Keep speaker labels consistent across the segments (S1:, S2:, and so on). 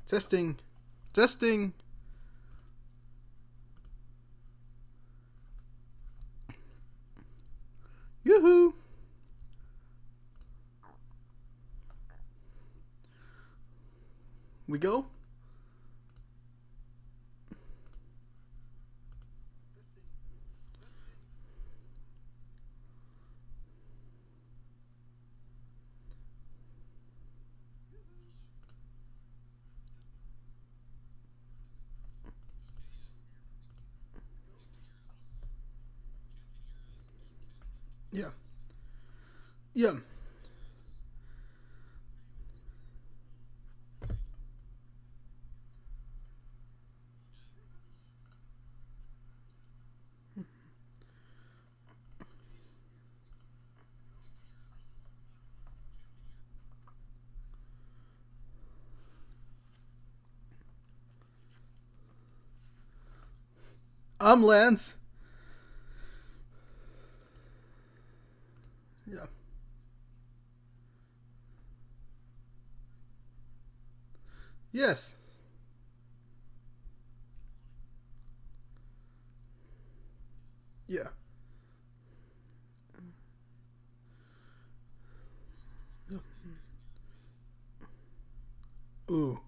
S1: Testing. Testing. Yoo-hoo. We go. Yeah. Yeah. I'm Lance. Yeah. Yes. Yeah. Ooh.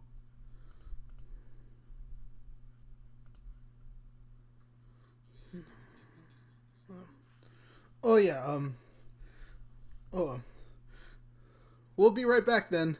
S1: Oh yeah. Oh. We'll be right back then.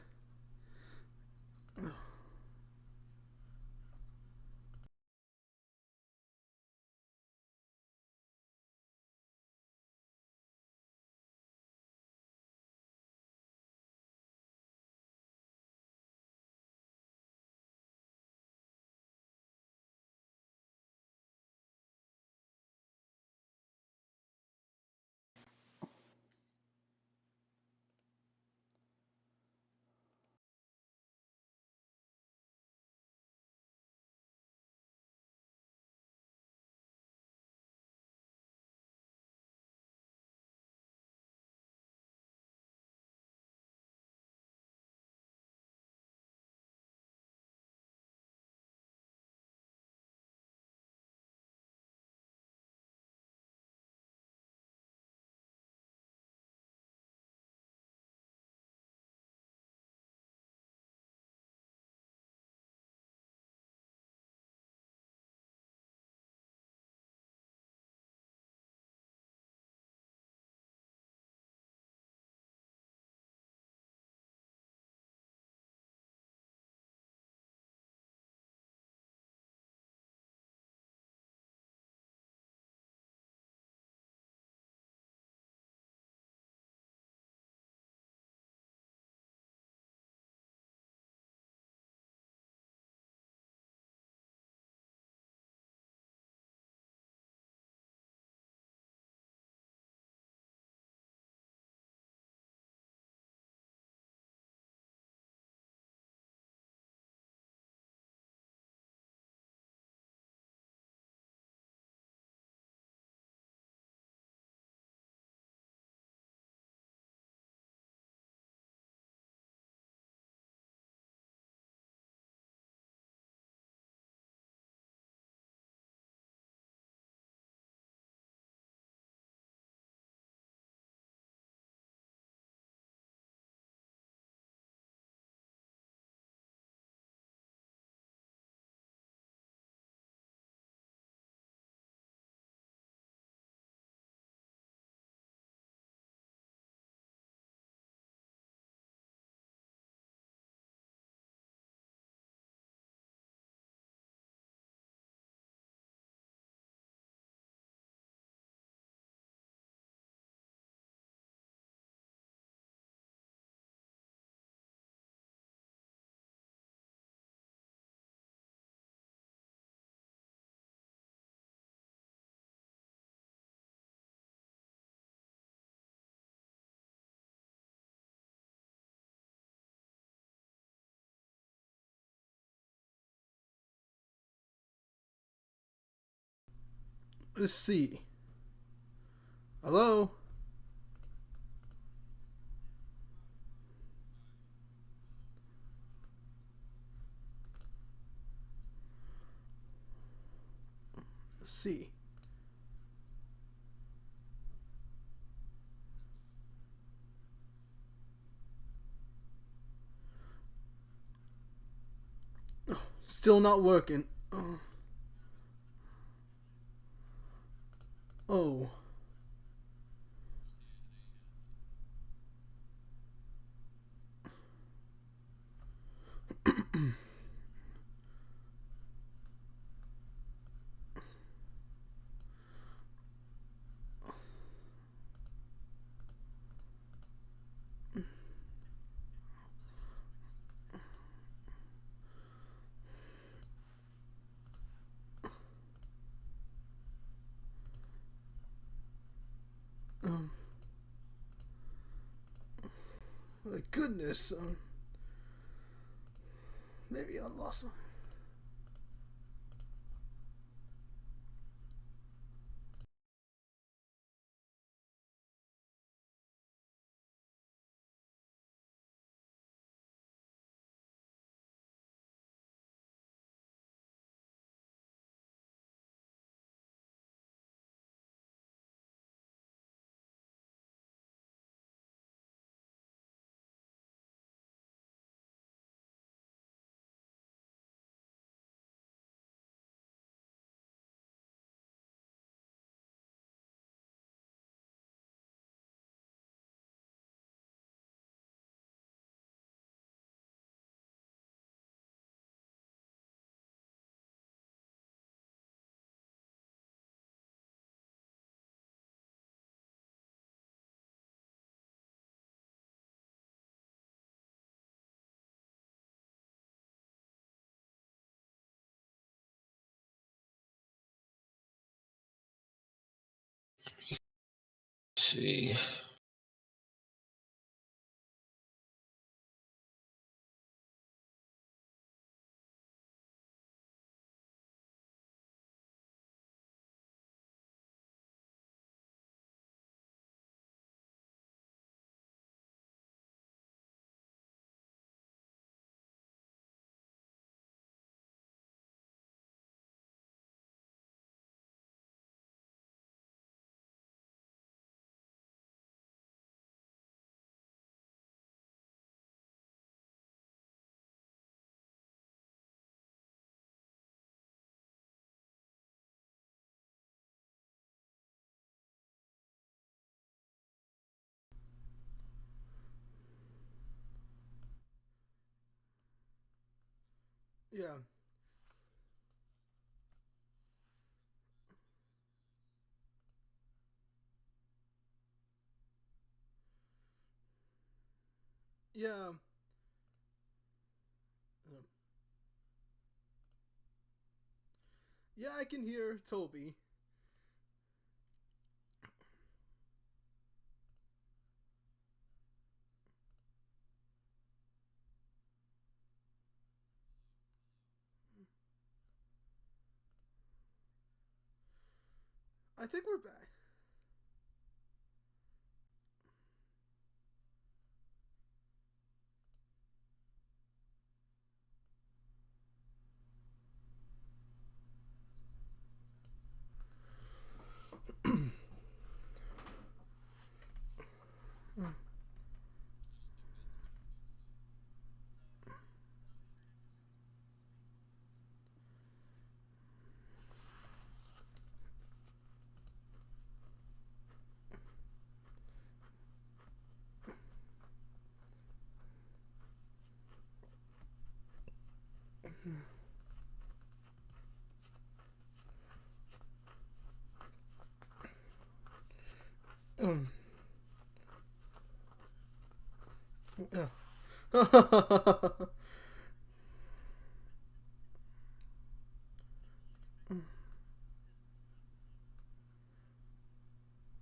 S1: Let's see. Hello. C. Oh, still not working. Oh. My goodness. Maybe I lost him.
S2: See.
S1: Yeah. Yeah. Yeah, I can hear Toby. I think we're back. Yeah.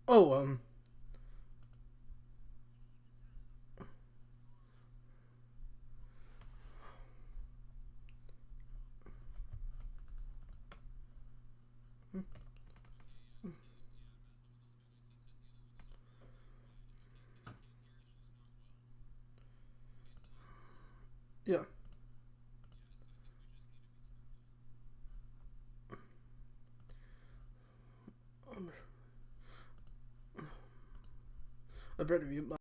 S1: Oh, yeah. I better mute my.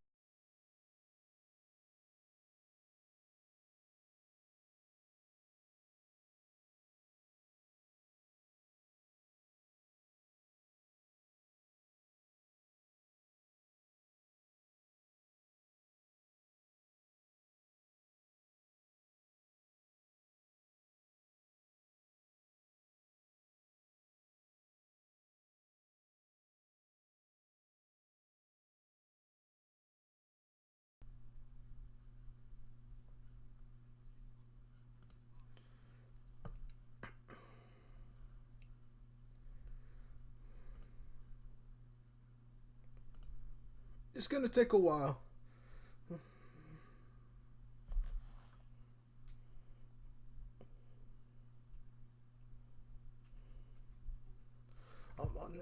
S1: It's gonna take a while. I'm on.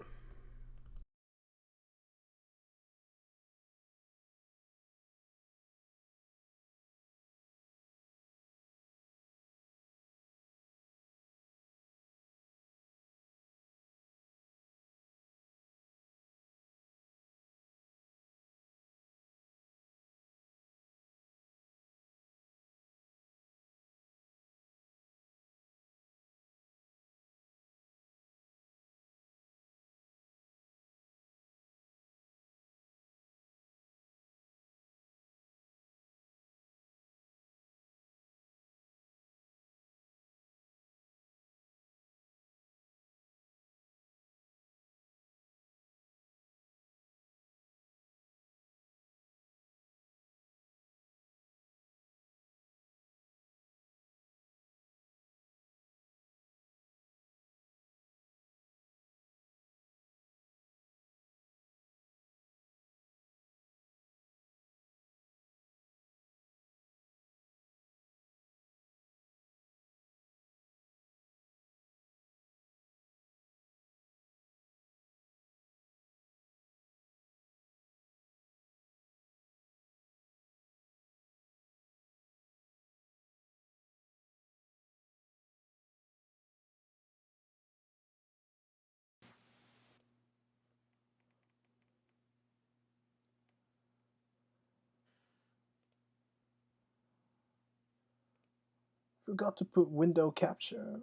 S1: Forgot to put window capture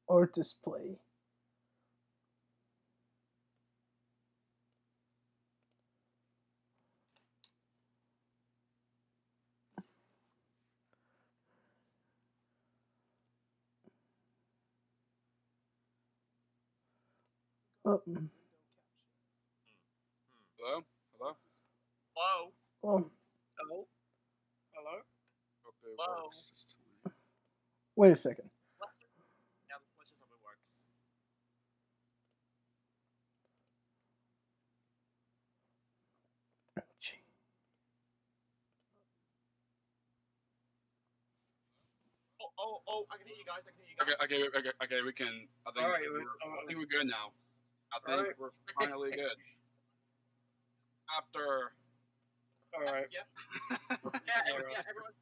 S1: or display. Oh.
S3: Hello? Hello?
S4: Hello?
S1: Oh.
S4: Hello? Hello?
S3: Hope it
S4: Hello?
S3: works this time.
S1: Wait a second.
S4: Yeah, let's just hope it works. Oh, I can hear you guys,
S3: Okay, we can. I think,
S4: Alright,
S3: I think we're good now. I think we're finally good. After.
S4: Alright. Yeah. Everyone.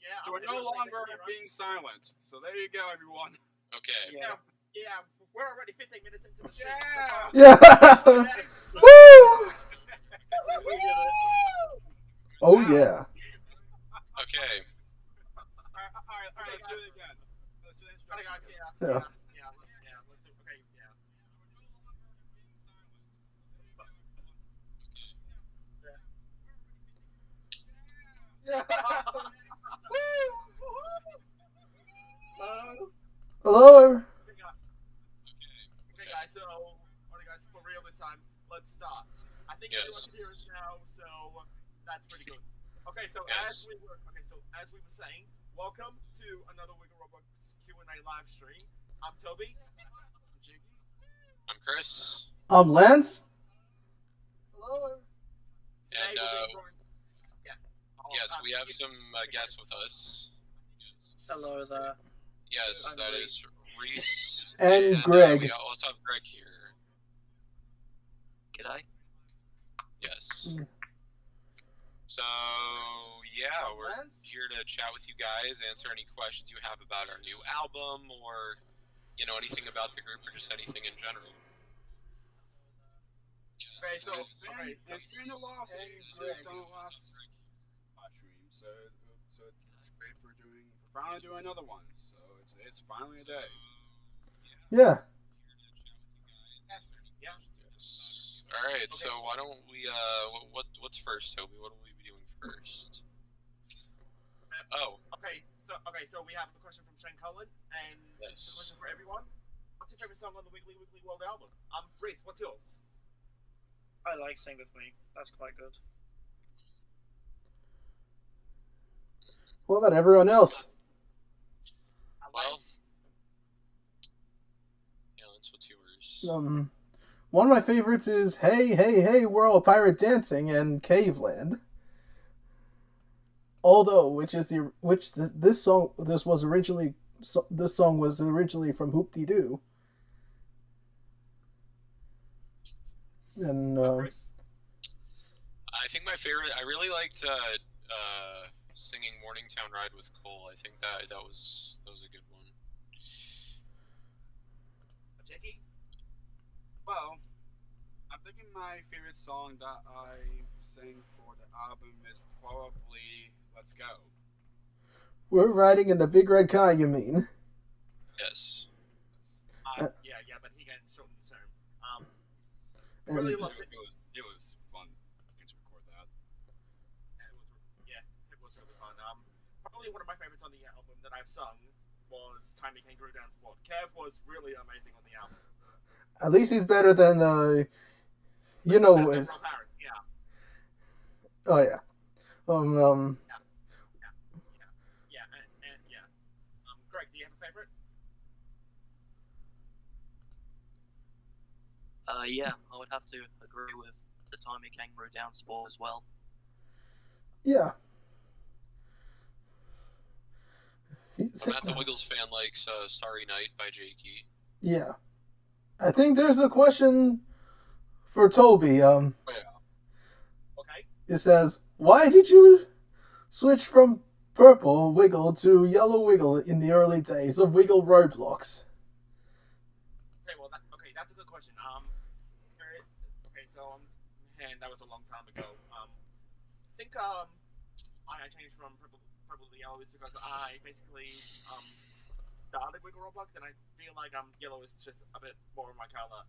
S4: Yeah.
S3: So we're no longer being silent. So there you go, everyone.
S2: Okay.
S4: Yeah, we're already 15 minutes into the stream.
S3: Yeah!
S1: Yeah! Woo! Oh yeah.
S2: Okay.
S3: Alright, let's do it again. Let's do the introduction.
S1: Yeah.
S4: Let's do, okay, yeah.
S1: Hello.
S4: Okay, guys, so, alright guys, for real this time, let's start. I think everyone can hear us now, so that's pretty good. Okay, so as we were saying, welcome to another WiggleROBLOX Q&A live stream. I'm Toby.
S3: I'm Jiggy.
S2: I'm Chris.
S1: I'm Lance.
S4: Hello. Today
S2: And,
S4: we're being joined.
S2: yes, we have some guests with us.
S5: Hello there.
S2: Yes,
S4: I'm
S2: that
S4: Reese.
S2: is Reese.
S1: And Greg.
S2: We also have Greg here.
S5: G'day.
S2: Yes. So, yeah, we're here to chat with you guys, answer any questions you have about our new album, or, you know, anything about the group, or just anything in general.
S4: Okay, so
S3: It's been a while since we've done the last stream, so it's great for finally doing another one. So it's finally a day.
S1: Yeah.
S4: Yeah.
S2: All right. So why don't we? What's first, Toby? What will we be doing first?
S4: Okay, so we have a question from Shane Cullen, and this is a question for everyone. What's your favorite song on the Wiggly Wiggly World album? Reese, what's yours?
S5: I like Sing With Me. That's quite good.
S1: What about everyone else?
S2: Well, yeah, what's yours?
S1: One of my favorites is "Hey Hey Hey, We're All Pirate Dancing" and "Caveland." Although, this song was originally from Hoop-Dee-Doo. And
S2: I think my favorite. I really liked singing "Morningtown Ride" with Cole. I think that was a good one.
S4: Jackie?
S3: Well, I'm thinking my favorite song that I sang for the album is probably "Let's Go."
S1: we're riding in the big red car, you mean?
S2: Yes.
S4: Yeah, but he can shorten the term. Really lost it.
S3: It was fun to record that.
S4: It was really fun. Probably one of my favorites on the album that I've sung was "Tiny Kangaroo Dance Squad." Kev was really amazing on the album.
S1: At least he's better than you know.
S4: Rob Harris, yeah.
S1: Oh yeah.
S4: Greg, do you have a favorite?
S5: Yeah, I would have to agree with the Timey Kangaroo Dance Ball as well.
S1: Yeah.
S2: Matt the Wiggles fan likes "Starry Night" by Jakey.
S1: Yeah. I think there's a question for Toby.
S4: Okay.
S1: It says, "Why did you switch from purple Wiggle to yellow Wiggle in the early days of WiggleROBLOX?"
S4: That's a good question. And that was a long time ago. I think I changed from purple to yellow is because I basically started WiggleROBLOX, and I feel like yellow is just a bit more of my color.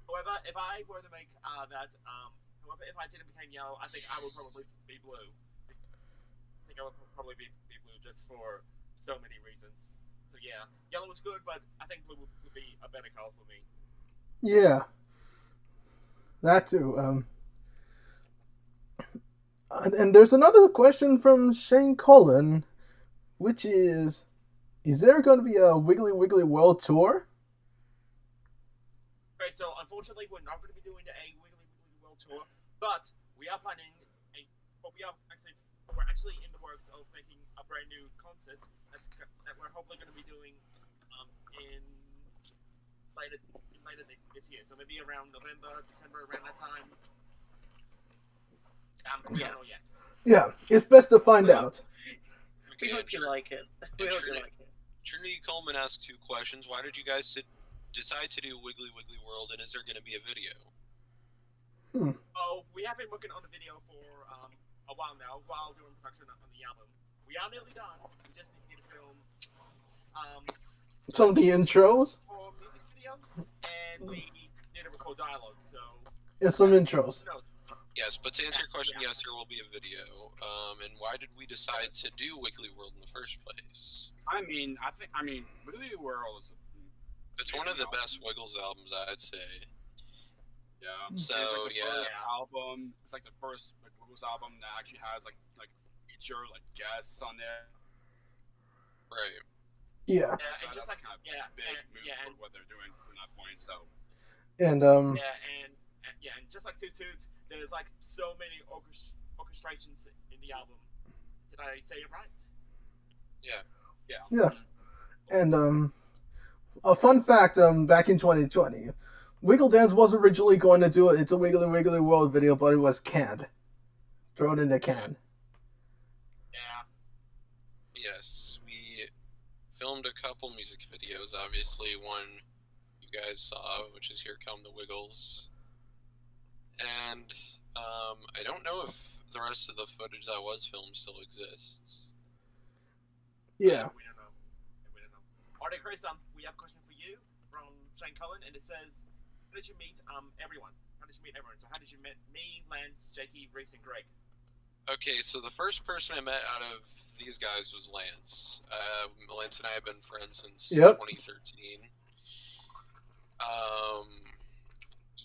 S4: However, if I were to make if I didn't become yellow, I think I would probably be blue. I think I would probably be blue just for so many reasons. So yeah, yellow is good, but I think blue would be a better color for me.
S1: Yeah. That too. And there's another question from Shane Cullen, which is there going to be a Wiggly Wiggly World Tour?
S4: Okay, so unfortunately we're not going to be doing a Wiggly Wiggly World Tour, but we are planning we're actually in the works of making a brand new concert that we're hopefully going to be doing in later this year. So maybe around November, December, around that time. We don't know yet.
S1: Yeah, it's best to find out.
S5: We hope you like it.
S2: Trinity Coleman asked 2 questions. Why did you guys decide to do Wiggly Wiggly World, and is there going to be a video?
S4: Oh, we have been working on the video for a while now, while doing production on the album. We are nearly done. We just need to film
S1: some of the intros
S4: for music videos, and we need to record dialogue. So
S1: and some intros.
S2: Yes, but to answer your question, yes, there will be a video. And why did we decide to do Wiggly World in the first place?
S3: I mean, Wiggly World is
S2: it's one of the best Wiggles albums, I'd say.
S3: Yeah.
S2: So
S3: it's like the
S2: yeah,
S3: first album. It's like the first Wiggles album that actually has like feature guests on there.
S2: Right.
S1: Yeah.
S4: and
S3: So
S4: just
S3: that's
S4: like
S3: kind of big move for what they're doing from that point. So.
S1: And
S4: and just like Toot Toot, there's like so many orchestrations in the album. Did I say it right?
S2: Yeah.
S1: And a fun fact, back in 2020, Wiggle Dance was originally going to do it's a Wiggly Wiggly World video, but it was canned. Thrown in the can.
S4: Yeah.
S2: Yes, we filmed a couple music videos. Obviously, one you guys saw, which is "Here Come the Wiggles," and don't know if the rest of the footage that was filmed still exists.
S1: Yeah.
S4: We don't know. We don't know. Alright, Chris, we have a question for you from Shane Cullen, and it says, how did you meet everyone? How did you meet everyone? So how did you meet me, Lance, Jakey, Riggs, and Greg?
S2: Okay, so the first person I met out of these guys was Lance. Lance and I have been friends since 2013.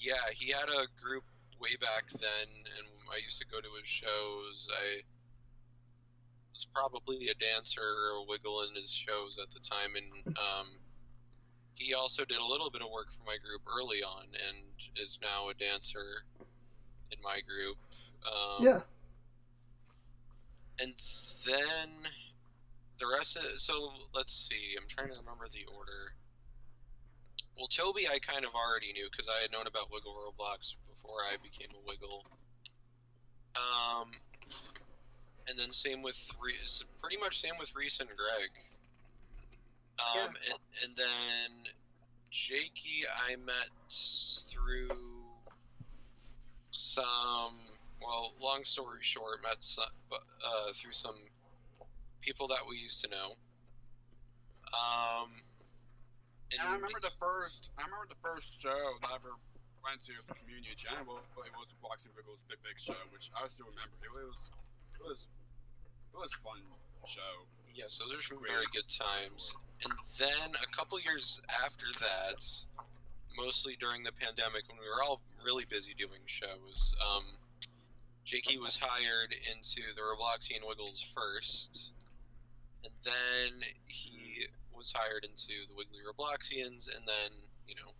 S2: Yeah, he had a group way back then, and I used to go to his shows. I was probably a dancer or a wiggle in his shows at the time, and he also did a little bit of work for my group early on, and is now a dancer in my group.
S1: Yeah.
S2: And then the rest of it, so let's see, I'm trying to remember the order. Well, Toby I kind of already knew because I had known about WiggleROBLOX before I became a Wiggle. And then same with pretty much same with Reese and Greg. And then Jakey I met through some, well, long story short, met some, through some people that we used to know.
S3: And I remember the first show that I ever went to the community channel. It was Blocks and Wiggles Big show, which I still remember. It was fun show.
S2: Yes, those are some very good times. And then a couple years after that, mostly during the pandemic when we were all really busy doing shows, Jakey was hired into the Robloxian Wiggles first, and then he was hired into the WigglyROBLOXians, and then, you know,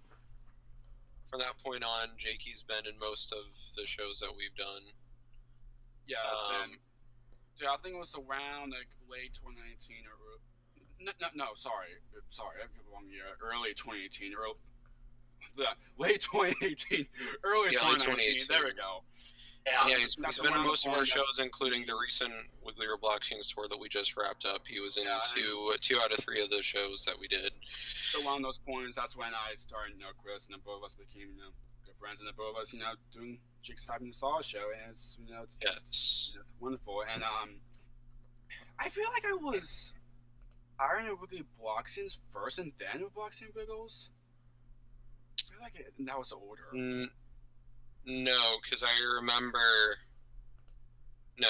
S2: from that point on, Jakey's been in most of the shows that we've done.
S3: Yeah, so I think it was around like late 2019 or sorry, I got the wrong year. Early 2018, late 2018, early 2019. There we go.
S2: Yeah, he's been in most of our shows, including the recent WigglyROBLOXians tour that we just wrapped up. He was in two out of 3 of those shows that we did. So
S3: around those points, that's when I started, Chris, and the both of us became, good friends, and the both of us, doing Chicks Having a Saw show, and it's, it's wonderful. And I feel like I was hiring a WigglyROBLOXians first, and then Robloxian Wiggles. I feel like that was the order.
S2: No, because I remember. No,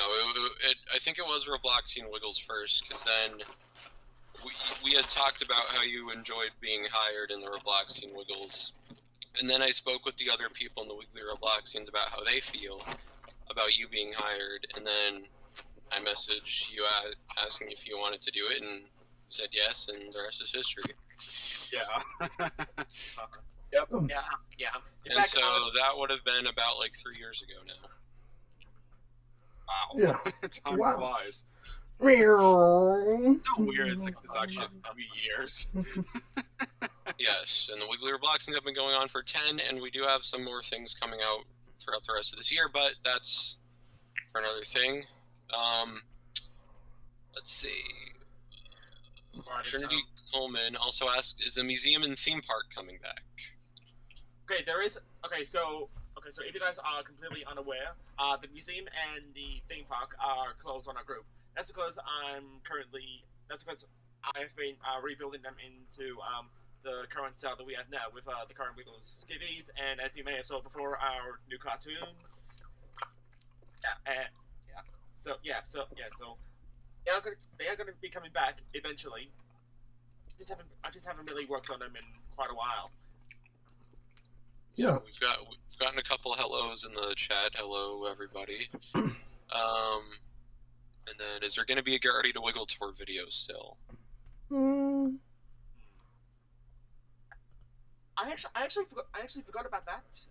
S2: I think it was Robloxian Wiggles first, because then we had talked about how you enjoyed being hired in the Robloxian Wiggles, and then I spoke with the other people in the WigglyROBLOXians about how they feel about you being hired, and then I messaged you asking if you wanted to do it, and you said yes, and the rest is history.
S3: Yeah.
S4: Yep. Yeah. In fact,
S2: so that would have been about like 3 years ago now.
S3: Wow.
S1: Yeah.
S3: Time flies.
S1: So
S3: Weird. It's actually 3 years.
S2: Yes, and the WigglyROBLOXians have been going on for 10, and we do have some more things coming out throughout the rest of this year, but that's for another thing. Let's see. Trinity Coleman also asked, is the museum and theme park coming back?
S4: Okay, there is. Okay, so if you guys are completely unaware, the museum and the theme park are closed on our group. That's because I've been rebuilding them into the current style that we have now with the current Wiggles skivvies, and as you may have saw before, our new cartoons. So they are gonna be coming back eventually. I just haven't really worked on them in quite a while.
S1: Yeah.
S2: We've gotten a couple hellos in the chat. Hello, everybody. And then, is there going to be a Get Ready to Wiggle tour video still?
S4: I actually forgot about that.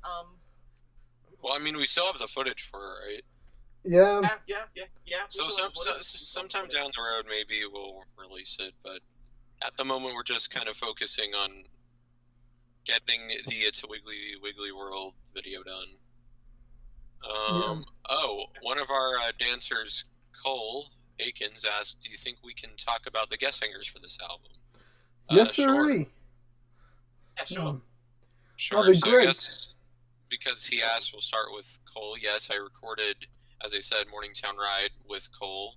S2: Well, I mean, we still have the footage for it, right?
S1: Yeah.
S4: Yeah.
S2: So sometime down the road, maybe we'll release it, but at the moment, we're just kind of focusing on getting the It's a Wiggly Wiggly World video done. Oh, one of our dancers, Cole Akins, asked, do you think we can talk about the guest singers for this album?
S1: Yes,
S2: sure.
S1: sir.
S4: Yeah, sure.
S2: Sure.
S1: That'd be
S2: so
S1: great.
S2: I guess because he asked, we'll start with Cole. Yes, I recorded as I said, Morningtown Ride with Cole.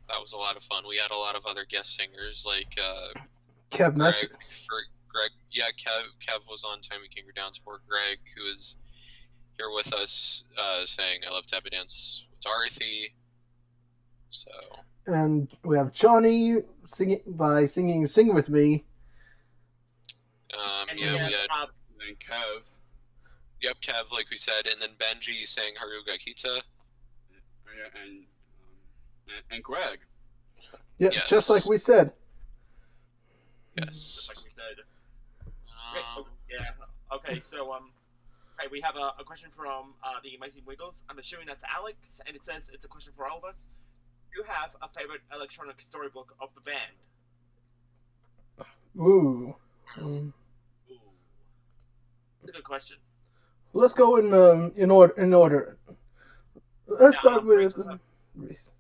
S2: That was a lot of fun. We had a lot of other guest singers like
S1: Kev Mess.
S2: Greg, yeah, Kev was on Time We Can Go Down Sport. Greg, who is here with us, saying "I love tap dance" with Dorothy. So.
S1: And we have Johnny singing "Sing with Me."
S2: Yeah, we had
S3: and Kev.
S2: Yep, Kev, like we said, and then Benji sang Haruga Kita.
S3: And Greg.
S1: Yeah,
S2: yes.
S1: Just like we said.
S2: Yes.
S4: Just like we said. Yeah. Okay. So okay, we have a question from the Amazing Wiggles. I'm assuming that's Alex, and it says it's a question for all of us. Do you have a favorite electronic storybook of the band?
S1: Ooh.
S4: Ooh. That's a good question.
S1: Let's go in order. Let's start with Reese.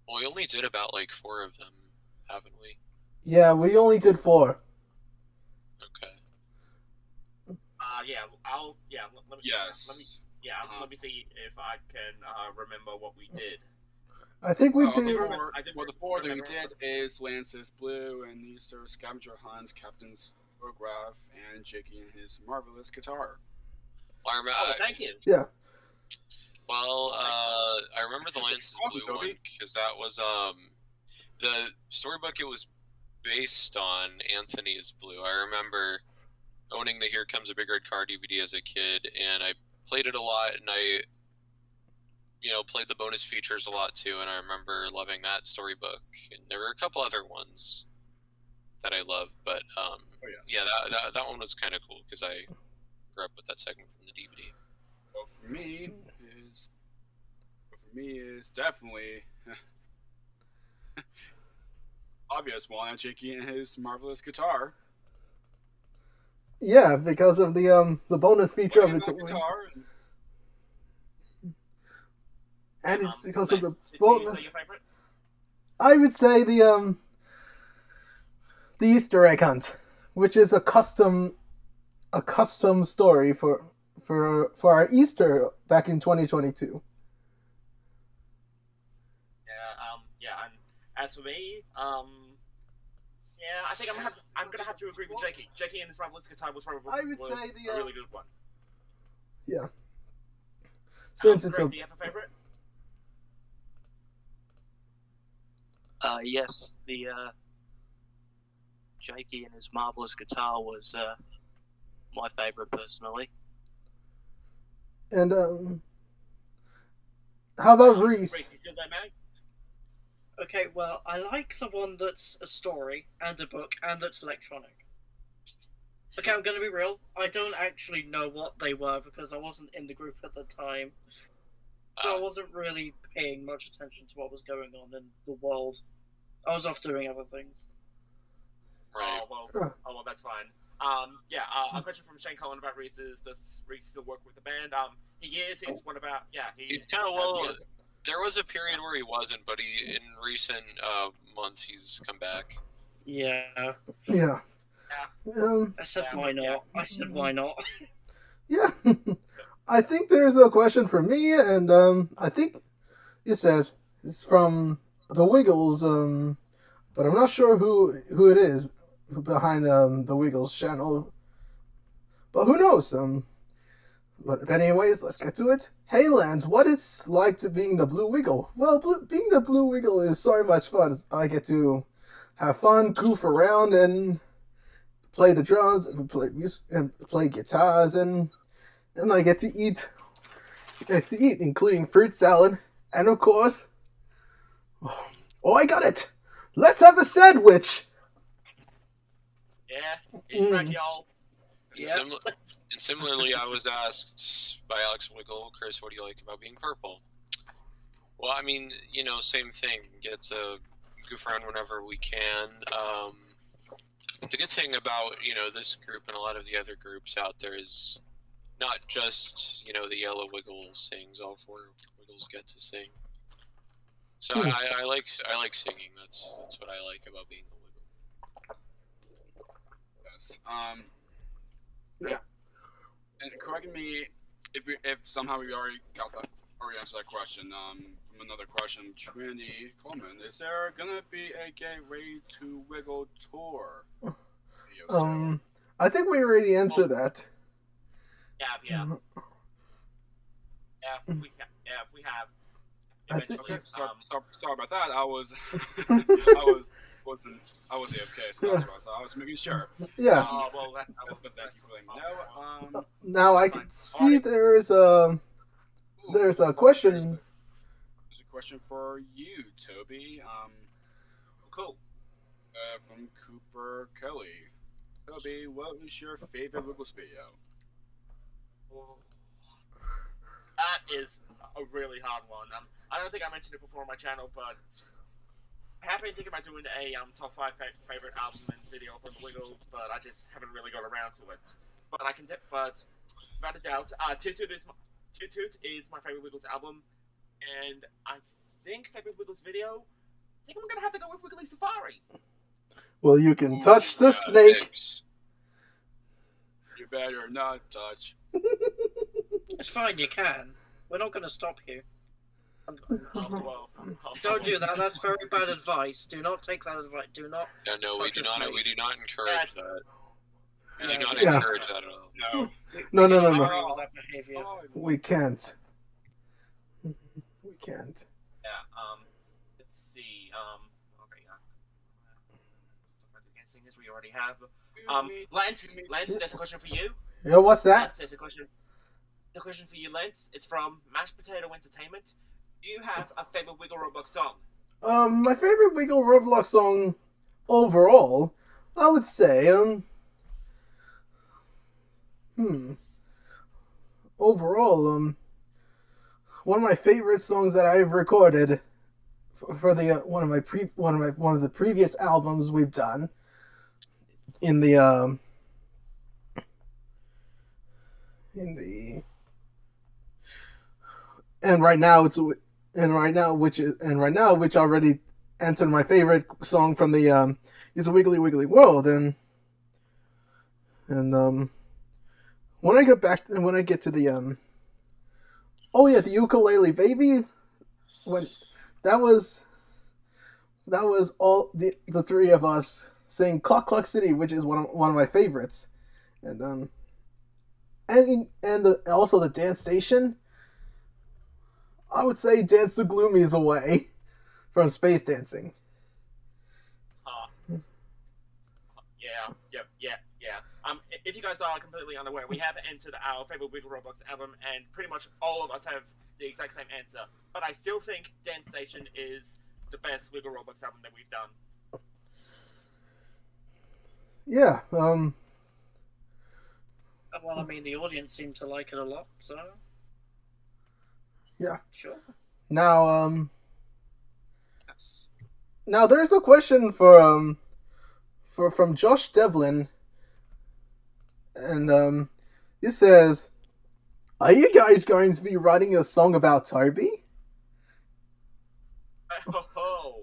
S2: Well, we only did about like 4 of them, haven't we?
S1: Yeah, we only did 4.
S2: Okay.
S4: Yeah. Let me.
S3: Yes.
S4: Let me see if I can remember what we did.
S1: I think we did.
S3: The 4 that we did is Lance's Blue and Easter Scavenger Hunt, Captain's Photograph, and Jakey and his marvelous guitar.
S4: Thank you.
S1: Yeah.
S2: Well, I remember the Lance's Blue one because that was the storybook it was based on. Anthony's Blue. I remember owning the Here Comes a Big Red Car DVD as a kid, and I played it a lot, and I played the bonus features a lot too, and I remember loving that storybook. And there were a couple other ones that I loved, but yeah, that one was kind of cool because I grew up with that segment from the DVD.
S3: Well, for me is definitely obvious one, Jakey and his marvelous guitar.
S1: Yeah, because of the bonus feature of its
S3: guitar.
S1: And it's because of the
S4: bonus. Did you say your favorite?
S1: I would say the Easter egg hunt, which is a custom story for our Easter back in 2022.
S4: And as for me, I think I'm gonna have to agree with Jakey. Jakey and his marvelous guitar was probably a really good one.
S1: Yeah. Since it's
S4: Greg, do you have a favorite?
S5: Yes, the Jakey and his marvelous guitar was my favorite personally.
S1: And how about Reese?
S4: Reese, you still there, mate?
S6: Okay, well, I like the one that's a story and a book and that's electronic. Okay, I'm gonna be real. I don't actually know what they were because I wasn't in the group at the time. So I wasn't really paying much attention to what was going on in the world. I was off doing other things.
S2: Right.
S4: Oh well, that's fine. A question from Shane Cullen about Reese is: does Reese still work with the band? He is. He's one about
S2: He's kind of there was a period where he wasn't, but in recent months he's come back.
S6: Yeah.
S1: Yeah.
S6: I said why not?
S1: Yeah. I think there's a question for me, and I think it says it's from the Wiggles, but I'm not sure who it is behind the Wiggles channel. But who knows? But anyways, let's get to it. Hey Lance, what it's like to being the Blue Wiggle? Well, being the Blue Wiggle is so much fun. I get to have fun, goof around, and play the drums, and play guitars, and I get to eat. Including fruit salad, and of course, oh, I got it! Let's have a sandwich.
S4: Yeah, it's back, y'all.
S2: And similarly, I was asked by Alex Wiggle, Chris, what do you like about being purple? Well, I mean, same thing. Get to goof around whenever we can. The good thing about, this group and a lot of the other groups out there is not just, the yellow Wiggle sings. All 4 Wiggles get to sing. So I like singing. That's what I like about being a Wiggle.
S3: Yes. Yeah. And correct me if somehow we already answered that question. From another question, Trinity Coleman, is there gonna be a Gateway to Wiggle tour?
S1: I think we already answered that.
S4: Yeah, we have. Eventually,
S3: sorry about that. I was AFK, so I was making sure.
S1: Yeah.
S3: That's really no.
S1: Now I can see there's a question.
S3: There's a question for you, Toby.
S4: Cool.
S3: From Cooper Kelly. Toby, what was your favorite Wiggles video?
S4: That is a really hard one. I don't think I mentioned it before on my channel, but I have been thinking about doing a top 5 favorite album and video from the Wiggles, but I just haven't really got around to it. But but without a doubt, Toot Toot is my favorite Wiggles album, and I think favorite Wiggles video. I think I'm gonna have to go with Wiggly Safari.
S1: Well, you can touch the snake.
S3: You better not touch.
S6: It's fine, you can. We're not going to stop you. Don't do that. That's very bad advice. Do not take that advice. Do not.
S2: No, we do not. We do not encourage that. We do not
S1: Yeah.
S2: encourage that at all.
S1: No.
S6: That behavior.
S1: We can't. We can't.
S4: Yeah. Let's see. Okay. Guessing this we already have. Lance, there's a question for you.
S1: Yeah, what's that?
S4: Lance, there's a question. The question for you, Lance. It's from Mashed Potato Entertainment. Do you have a favorite WiggleROBLOX song?
S1: My favorite WiggleROBLOX song overall, I would say, overall, one of my favorite songs that I've recorded for the one of the previous albums we've done in the which already answered my favorite song from the is a Wiggly Wiggly World, and when I get to the the Ukulele Baby, when that was all the three of us saying Clock Clock City, which is one of my favorites, and also the Dance Station. I would say Dance the Gloomies Away from Space Dancing.
S4: Yeah. If you guys are completely unaware, we have answered our favorite WiggleROBLOX album, and pretty much all of us have the exact same answer. But I still think Dance Station is the best WiggleROBLOX album that we've done.
S1: Yeah.
S6: Well, I mean, the audience seemed to like it a lot, so.
S1: Yeah.
S6: Sure.
S1: Now,
S3: Yes.
S1: Now there's a question from Josh Devlin, and he says, "Are you guys going to be writing a song about Toby?"
S4: Well,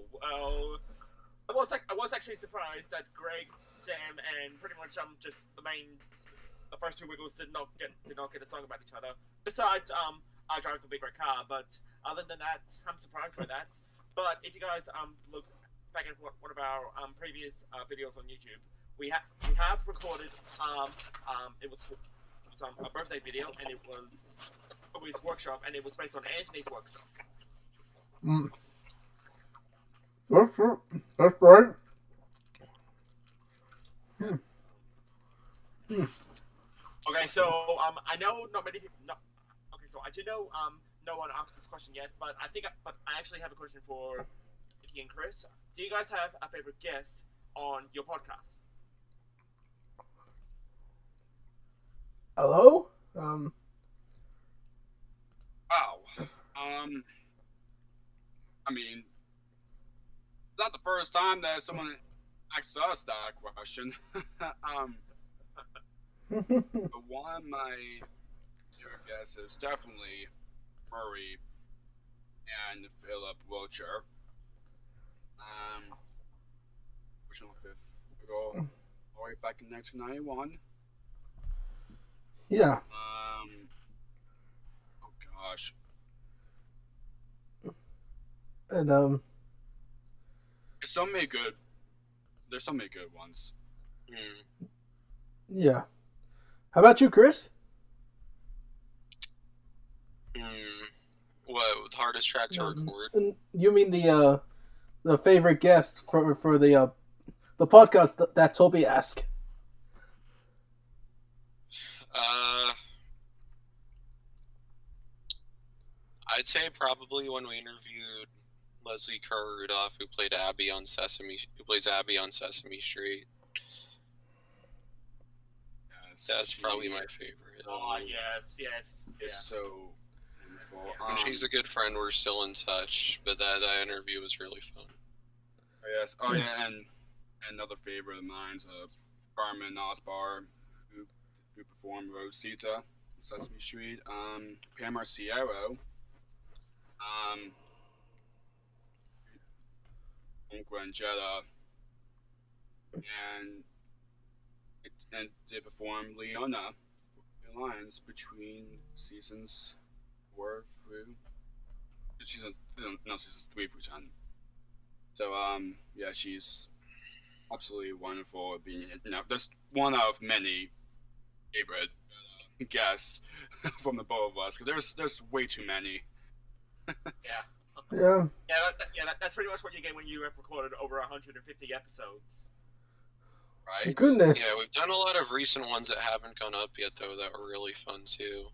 S4: I was actually surprised that Greg, Sam, and pretty much just the first two Wiggles did not get a song about each other. Besides, I drive the big red car, but other than that, I'm surprised by that. But if you guys look back at one of our previous videos on YouTube, we have recorded it was a birthday video, and it was Toby's workshop, and it was based on Anthony's workshop.
S1: That's right.
S4: Okay, so I know not many people. Okay, so I do know no one asked this question yet, but I actually have a question for Nikki and Chris. Do you guys have a favorite guest on your podcast?
S1: Hello?
S3: Wow. I mean, it's not the first time that someone asked us that question. But one of my favorite guests is definitely Murray and Philip Wilcher. Original fifth. We go all the way back in 1991.
S1: Yeah. And
S3: There's so many good ones.
S1: yeah. How about you, Chris?
S2: What hardest track to record?
S1: You mean the favorite guest for the podcast that Toby asked?
S2: I'd say probably when we interviewed Leslie Kerr Rudolph, who plays Abby on Sesame Street.
S3: Yes,
S2: That's probably my favorite.
S4: Oh, yes.
S3: It's so wonderful.
S2: And she's a good friend. We're still in touch, but that interview was really fun.
S3: Yes. Oh yeah, and another favorite of mine's Carmen Osbar, who performed Rosita on Sesame Street. Pam Marciero. Angela, and they performed Leona for Lions between seasons 4 through season 3 through 10. So yeah, she's absolutely wonderful at being, just one of many favorite guests from the both of us, because there's way too many.
S1: Yeah.
S4: That's pretty much what you get when you have recorded over 150 episodes.
S3: Right?
S1: Goodness.
S2: Yeah, we've done a lot of recent ones that haven't gone up yet, though, that were really fun, too.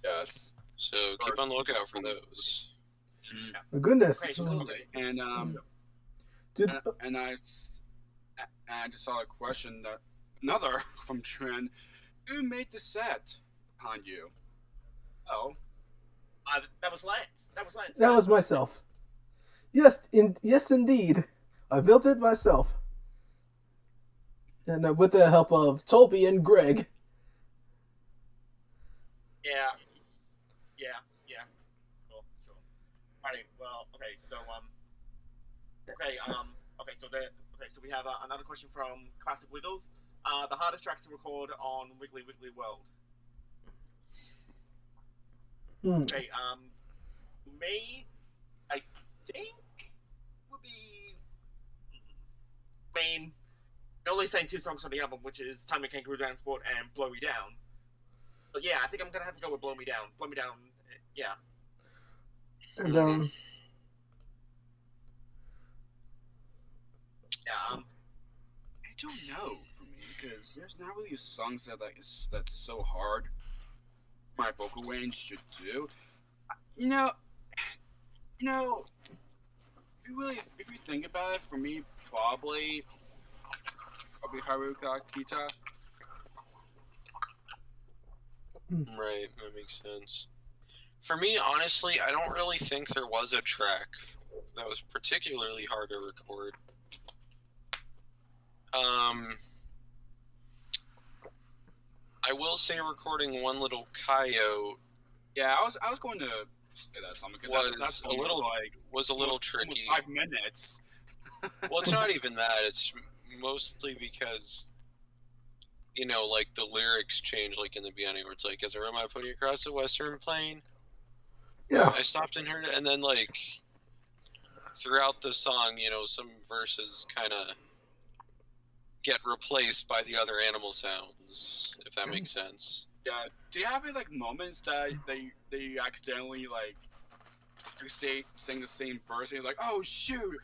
S3: Yes.
S2: So keep on the lookout for those.
S1: Goodness.
S4: Okay, so,
S3: And
S1: Did,
S3: and I just saw a question another from Trent. Who made the set behind you? Oh.
S4: That was Lance.
S1: that was myself. Yes, indeed. I built it myself. And with the help of Toby and Greg.
S4: Yeah. Cool. Sure. Alright. Well. Okay. So so we have another question from Classic Wiggles. The hardest track to record on Wiggly Wiggly World. Okay. May I think would be. I mean, we only sang 2 songs on the album, which is "Time and Kangaroo Dance Sport" and "Blow Me Down." But yeah, I think I'm gonna have to go with "Blow Me Down." "Blow Me Down," yeah.
S1: And
S3: I don't know for me, because there's not really songs that's so hard my vocal range should do. If you think about it, for me, probably Haruka Kita.
S2: Right, that makes sense. For me, honestly, I don't really think there was a track that was particularly hard to record. I will say recording One Little Coyote.
S3: Yeah, I was going to say that song because that's
S2: a little tricky.
S3: 5 minutes.
S2: Well, it's not even that. It's mostly because, like the lyrics change, like in the beginning, where it's like, "As I run my pony across the western plain."
S1: yeah.
S2: I stopped and heard it, and then like throughout the song, some verses kind of get replaced by the other animal sounds, if that makes sense.
S3: Yeah. Do you have any moments that you accidentally you sing the same verse and you're like, oh shoot,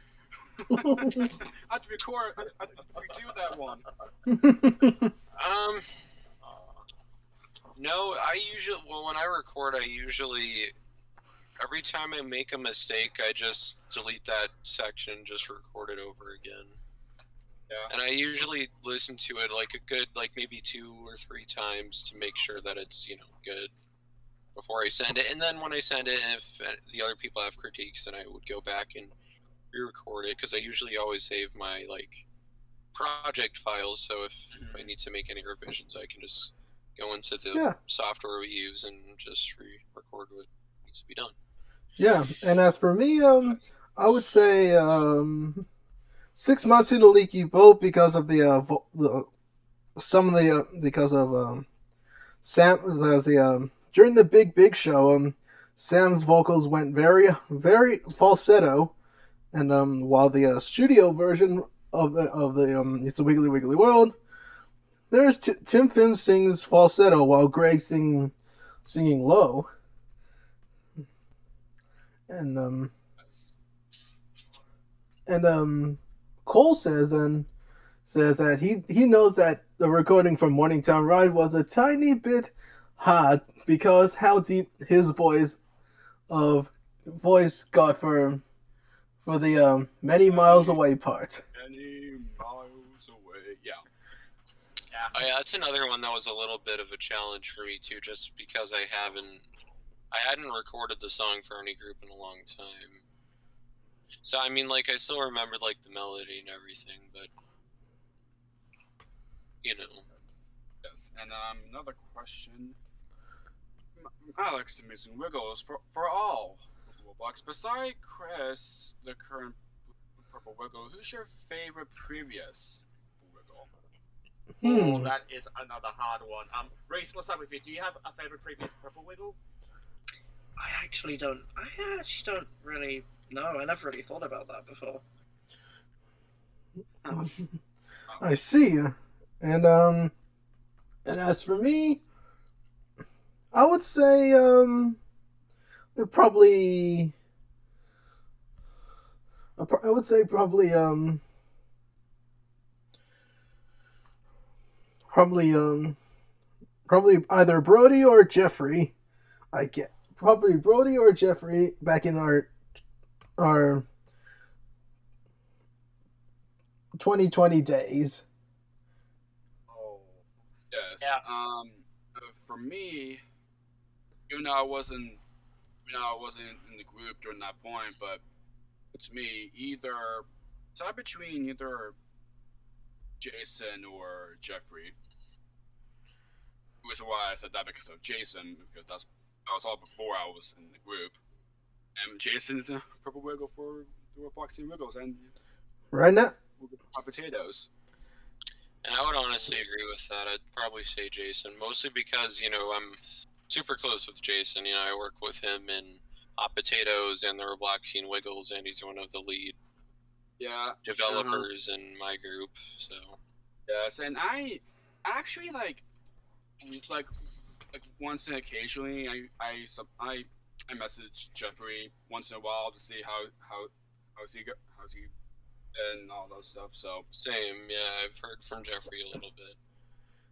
S3: I have to record, I have to redo that one?
S2: No, when I record, every time I make a mistake, I just delete that section, just record it over again. Yeah. And I usually listen to it maybe 2 or 3 times to make sure that it's, good before I send it. And then when I send it, if the other people have critiques, then I would go back and re-record it, because I usually always save my, project files, so if I need to make any revisions, I can just go into the software we use and just re-record what needs to be done.
S1: Yeah, and as for me, I would say 6 months in a leaky boat because of during the big show, Sam's vocals went very, very falsetto, and while the studio version of the It's a Wiggly Wiggly World, there's Tim Finn sings falsetto while Greg singing low, and Cole says that he knows that the recording from Morningtown Ride was a tiny bit hard because how deep his voice got for the many miles away part.
S3: Many miles away, yeah.
S2: Oh, yeah, that's another one that was a little bit of a challenge for me too, just because I hadn't recorded the song for any group in a long time. So I mean, like, I still remembered like the melody and everything, but you know.
S3: Yes, and another question. Alex, the Missing Wiggles for all WiggleROBLOX. Beside Chris, the current Purple Wiggle, who's your favorite previous Wiggle?
S4: Oh, that is another hard one. Reese, let's start with you. Do you have a favorite previous Purple Wiggle?
S6: I actually don't really know. I never really thought about that before.
S1: I see, and as for me, I would say probably either Brody or Jeffrey. I get probably Brody or Jeffrey back in our 2020 days.
S4: Oh,
S3: Yes.
S4: yeah.
S3: For me, even though I wasn't in the group during that point, but to me, it's between either Jason or Jeffrey. Which is why I said that, because of Jason, because that was all before I was in the group. And Jason's a Purple Wiggle for the WiggleROBLOX Team Wiggles and
S1: Right now,
S3: hot potatoes.
S2: And I would honestly agree with that. I'd probably say Jason, mostly because, you know, I'm super close with Jason. You know, I work with him in Hot Potatoes and the Roblox Scene Wiggles, and he's one of the lead developers in my group. So
S3: yes, and I actually like once and occasionally I message Jeffrey once in a while to see how's he and all those stuff. So
S2: same, yeah. I've heard from Jeffrey a little bit.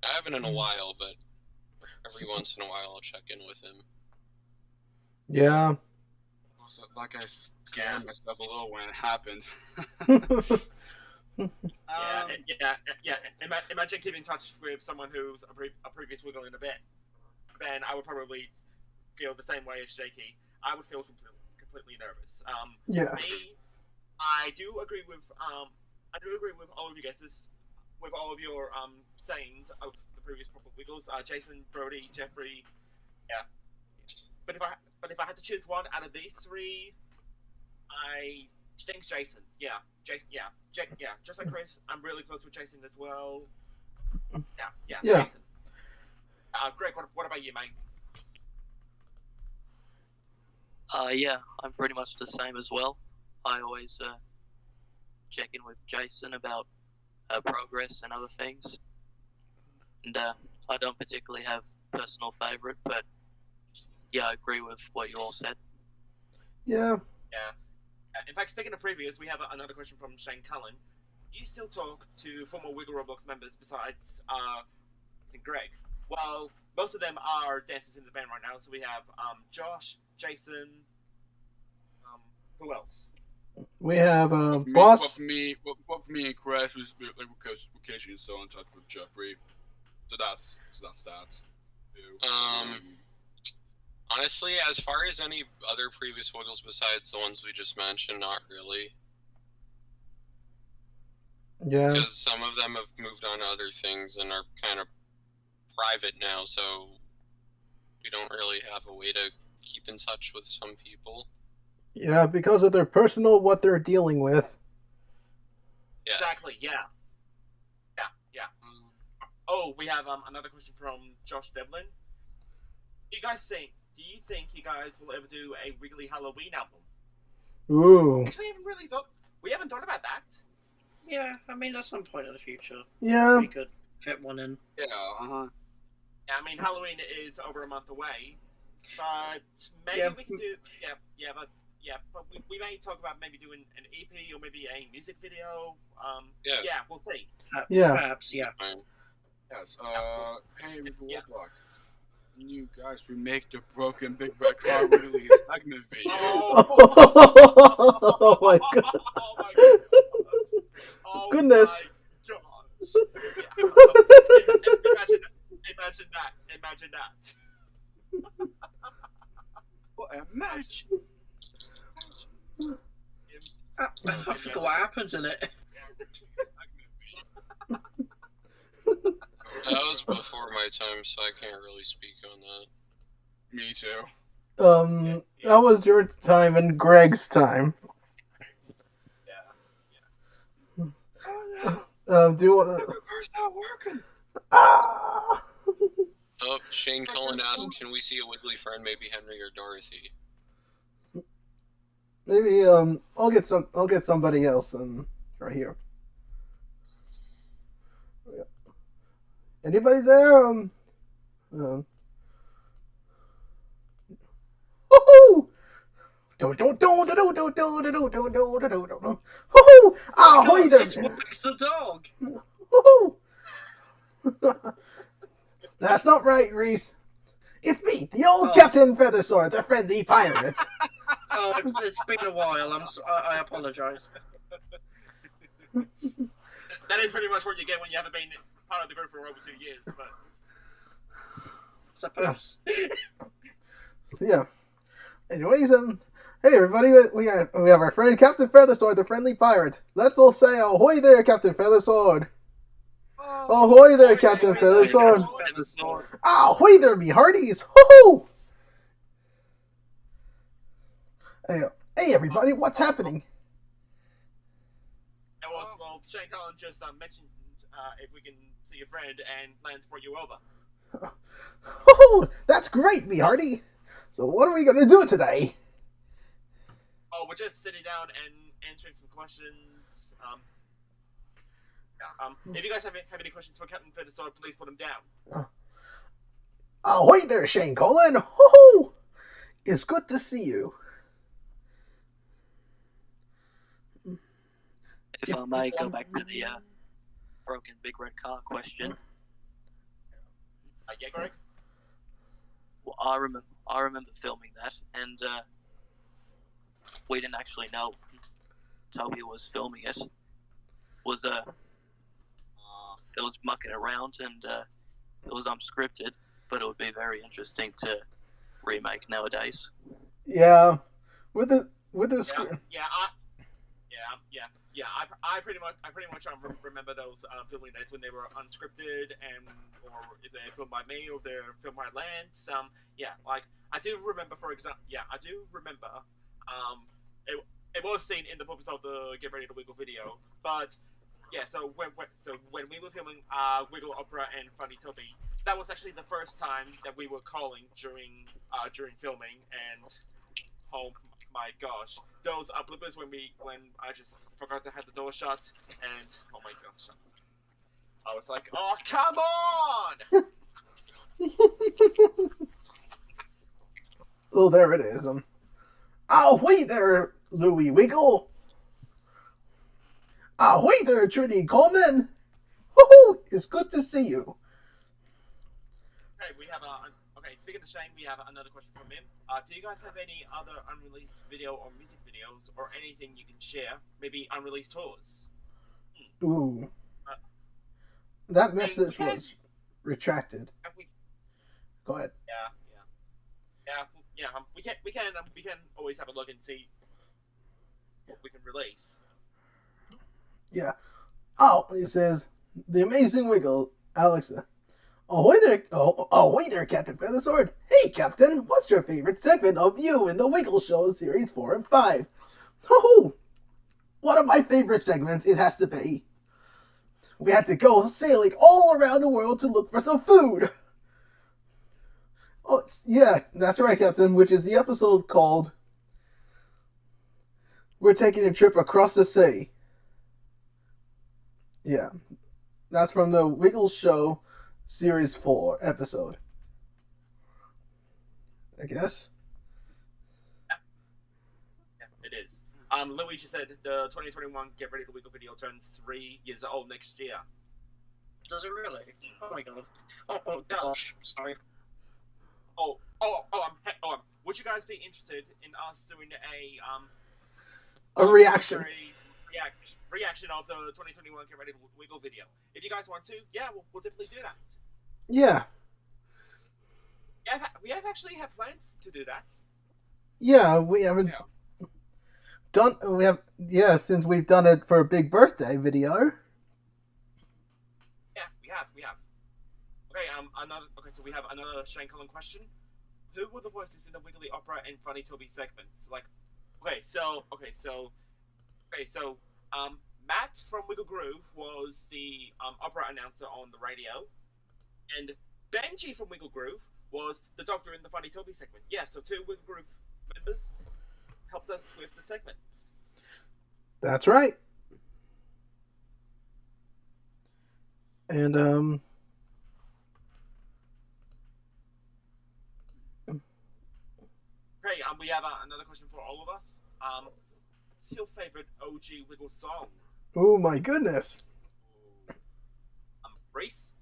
S2: I haven't in a while, but every once in a while I'll check in with him.
S1: yeah.
S3: Also, like, I scared myself a little when it happened.
S4: Imagine keeping in touch with someone who's a previous Wiggle in a bit. Then I would probably feel the same way as Jakey. I would feel completely nervous.
S1: Yeah.
S4: Me, I do agree with all of you guys. With all of your sayings of the previous Purple Wiggles, Jason, Brody, Jeffrey, yeah. But if I had to choose one out of these three, I think Jason. Yeah, Jason. Yeah, just like Chris, I'm really close with Jason as well. Yeah. Jason. Greg, what about you, mate?
S5: Yeah, I'm pretty much the same as well. I always check in with Jason about progress and other things. And I don't particularly have personal favourite, but yeah, I agree with what you all said.
S1: Yeah.
S4: In fact, speaking of previous, we have another question from Shane Cullen. Do you still talk to former WiggleROBLOX members besides Greg? Well, most of them are dancers in the band right now, so we have Josh, Jason, who else?
S1: We have
S3: Boss.
S1: Boss.
S3: For me and Chris, we're occasionally still in touch with Jeffrey. So that's that.
S2: Honestly, as far as any other previous Wiggles besides the ones we just mentioned, not really.
S1: Yeah.
S2: Because some of them have moved on to other things and are kind of private now, so we don't really have a way to keep in touch with some people.
S1: Yeah, because of their what they're dealing with.
S2: Yeah.
S4: Exactly, yeah. Oh, we have another question from Josh Devlin. Do you guys think do you think you guys will ever do a Wiggly Halloween album?
S1: Ooh.
S4: Actually, we haven't thought about that.
S6: Yeah, I mean, at some point in the future,
S1: Yeah.
S6: we could fit one in.
S3: Yeah, uh-huh.
S4: Yeah, I mean, Halloween is over a month away, but maybe we can do. But we may talk about maybe doing an EP or maybe a music video. Yeah, we'll see.
S1: Yeah.
S6: Perhaps, yeah.
S3: Yes, hey, WiggleROBLOX. You guys remake the broken Big Red Car Wiggly segment video.
S1: Oh my god.
S4: Oh my god. Oh
S1: Goodness.
S4: my gosh. Yeah. Imagine that.
S3: What a match!
S6: I forgot what happens in it.
S2: That was before my time, so I can't really speak on that.
S3: Me too.
S1: That was your time and Greg's time. Do you wanna...
S3: It's not working!
S1: Ah!
S2: Oh, Shane Cullen asked, can we see a Wiggly friend, maybe Henry or Dorothy?
S1: Maybe, I'll get somebody else, right here. Anybody there? Woohoo! Woohoo! Ahoy there!
S6: It's the dog!
S1: Woohoo! That's not right, Reese. It's me, the old Captain Feathersword, the friendly pirate.
S6: Oh, it's been a while. I apologize.
S4: That is pretty much what you get when you haven't been part of the group for over 2 years. But
S6: Suppose.
S1: Yeah. Anyways, hey everybody, we have our friend Captain Feathersword, the friendly pirate. Let's all say ahoy there, Captain Feathersword. Ahoy there, Captain Feathersword. Ahoy there, me hearties. Hoo-hoo! Hey everybody, what's happening?
S4: Well, Shane Cullen just mentioned if we can see your friend and transport you over.
S1: Oh, that's great, me hearty. So what are we gonna do today?
S4: Oh, we're just sitting down and answering some questions. If you guys have any questions for Captain Feathersword, please put them down.
S1: Ahoy there, Shane Cullen. Hoo-hoo! It's good to see you.
S5: If I may go back to the broken big red car question.
S4: Yeah, Greg?
S5: Well, I remember filming that, and we didn't actually know Toby was filming it. It was mucking around, and it was unscripted, but it would be very interesting to remake nowadays.
S1: Yeah, with the
S4: I pretty much remember those filming nights when they were unscripted, or if they filmed by me or they're filmed by Lance. Like I do remember, for example. Yeah, I do remember. It was seen in the purpose of the Get Ready to Wiggle video, but yeah. So when we were filming Wiggle Opera and Funny Toby, that was actually the first time that we were calling during filming, and oh my gosh, those bloopers when I just forgot to have the door shut, and oh my gosh, I was like, oh come on!
S1: Oh, there it is. Ahoy there, Louie Wiggle. Ahoy there, Trudy Coleman. Woohoo! It's good to see you.
S4: Okay, we have okay, speaking of Shane, we have another question from him. Do you guys have any other unreleased video or music videos or anything you can share? Maybe unreleased tours?
S1: Ooh. That message was retracted. Go ahead.
S4: Yeah. We can always have a look and see what we can release.
S1: Yeah. Oh, it says the amazing Wiggle, Alexa. Ahoy there, Captain Feathersword. Hey, Captain, what's your favorite segment of you in the Wiggle Show Series 4 and 5? Oh, one of my favorite segments, it has to be. We had to go sailing all around the world to look for some food. Oh, yeah, that's right, Captain. Which is the episode called "We're Taking a Trip Across the Sea." Yeah, that's from the Wiggles Show Series 4 episode. I guess.
S4: Yeah, it is. Luigi said the 2021 Get Ready to Wiggle video turns 3 years old next year.
S6: Does it really? Oh my god. Oh gosh, sorry.
S4: Would you guys be interested in us doing
S1: A reaction.
S4: reaction of the 2021 Get Ready to Wiggle video? If you guys want to, yeah, we'll definitely do that.
S1: Yeah.
S4: Yeah, we have actually had plans to do that.
S1: Yeah, we haven't done. We have since we've done it for a big birthday video.
S4: Yeah, we have. Okay, so we have another Shane Cullen question. Who were the voices in the Wiggly Opera and Funny Toby segments? Matt from Wiggle Groove was the opera announcer on the radio, and Benji from Wiggle Groove was the doctor in the Funny Toby segment. Yeah, so 2 Wiggle Groove members helped us with the segments.
S1: That's right. And
S4: Okay, we have another question for all of us. What's your favorite OG Wiggle song?
S1: oh my goodness.
S4: Reese?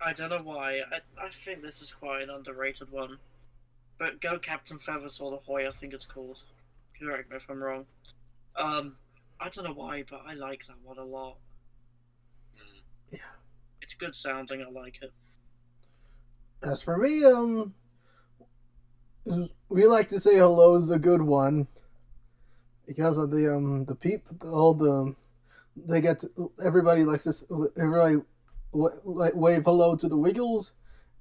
S6: I don't know why. I think this is quite an underrated one. But Go Captain Feathers or the Hoy, I think it's called. Correct me if I'm wrong. I don't know why, but I like that one a lot.
S1: Yeah.
S6: It's good sounding, I like it.
S1: As for me, we like to say hello is a good one because of the people, everybody likes to everybody wave hello to the Wiggles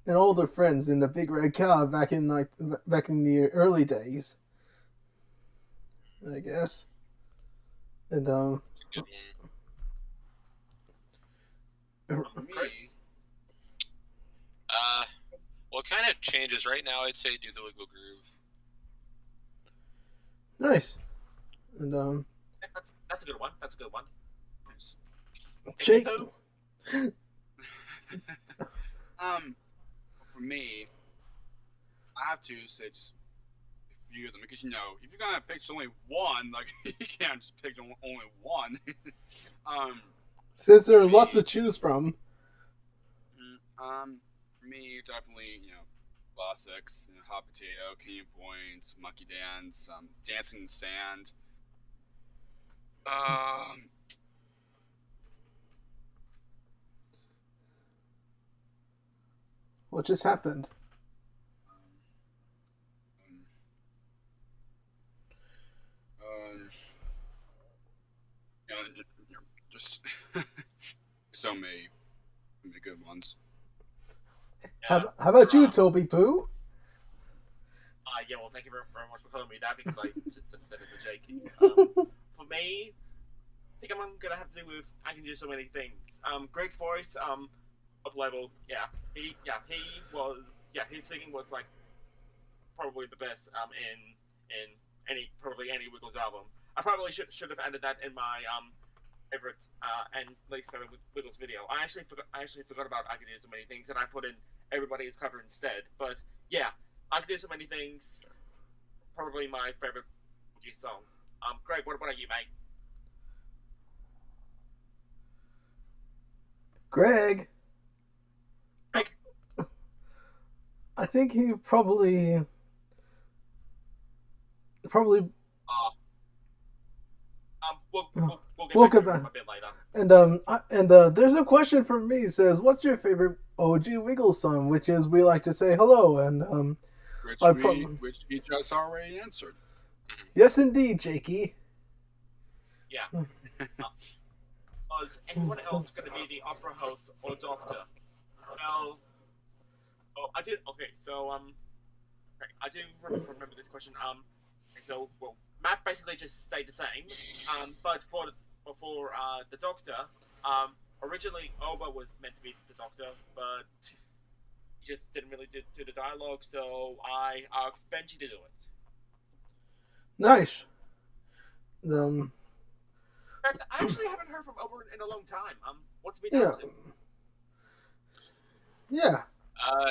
S1: and all their friends in the big red car back in the early days, I guess. And
S2: It's a good one.
S4: Chris?
S2: Well, it kind of changes. Right now, I'd say do the Wiggle Groove.
S1: nice. And
S4: That's a good one. That's a good one.
S1: Jake.
S3: For me, I have to say just a few of them because if you're gonna pick just only one, like you can't just pick only one.
S1: Since there are lots to choose from.
S3: For me, definitely classics, Hot Potato, Canyon Point, Monkey Dance, Dancing in the Sand.
S1: What just happened?
S3: Just so many good ones.
S1: How about you, Toby Poo?
S4: Yeah, well, thank you very, very much for calling me that because I just said it to Jakey. For me, I think I'm gonna have to do with I Can Do So Many Things. Greg's voice, up level, his singing was like probably the best in any Wiggles album. I probably should have added that in my favorite and least favorite Wiggles video. I actually forgot about I Can Do So Many Things, and I put in Everybody Is Covered instead. But yeah, I Can Do So Many Things, probably my favorite OG song. Greg, what about you, mate?
S1: Greg. I think he probably.
S4: We'll get back to him a bit later.
S1: And there's a question from me. It says, "What's your favorite OG Wiggles song?" Which is we like to say hello, and
S3: which he just already answered.
S1: Yes, indeed, Jakey.
S4: Yeah. Was anyone else going to be the opera host or doctor? Well, I did. Okay, so I do remember this question. Matt basically just stayed the same. But for the doctor, originally Oba was meant to be the doctor, but he just didn't really do the dialogue, so I'll expect you to do it.
S1: Nice.
S4: In fact, I actually haven't heard from Ober in a long time. What's he been
S1: Yeah.
S4: up to?
S1: Yeah.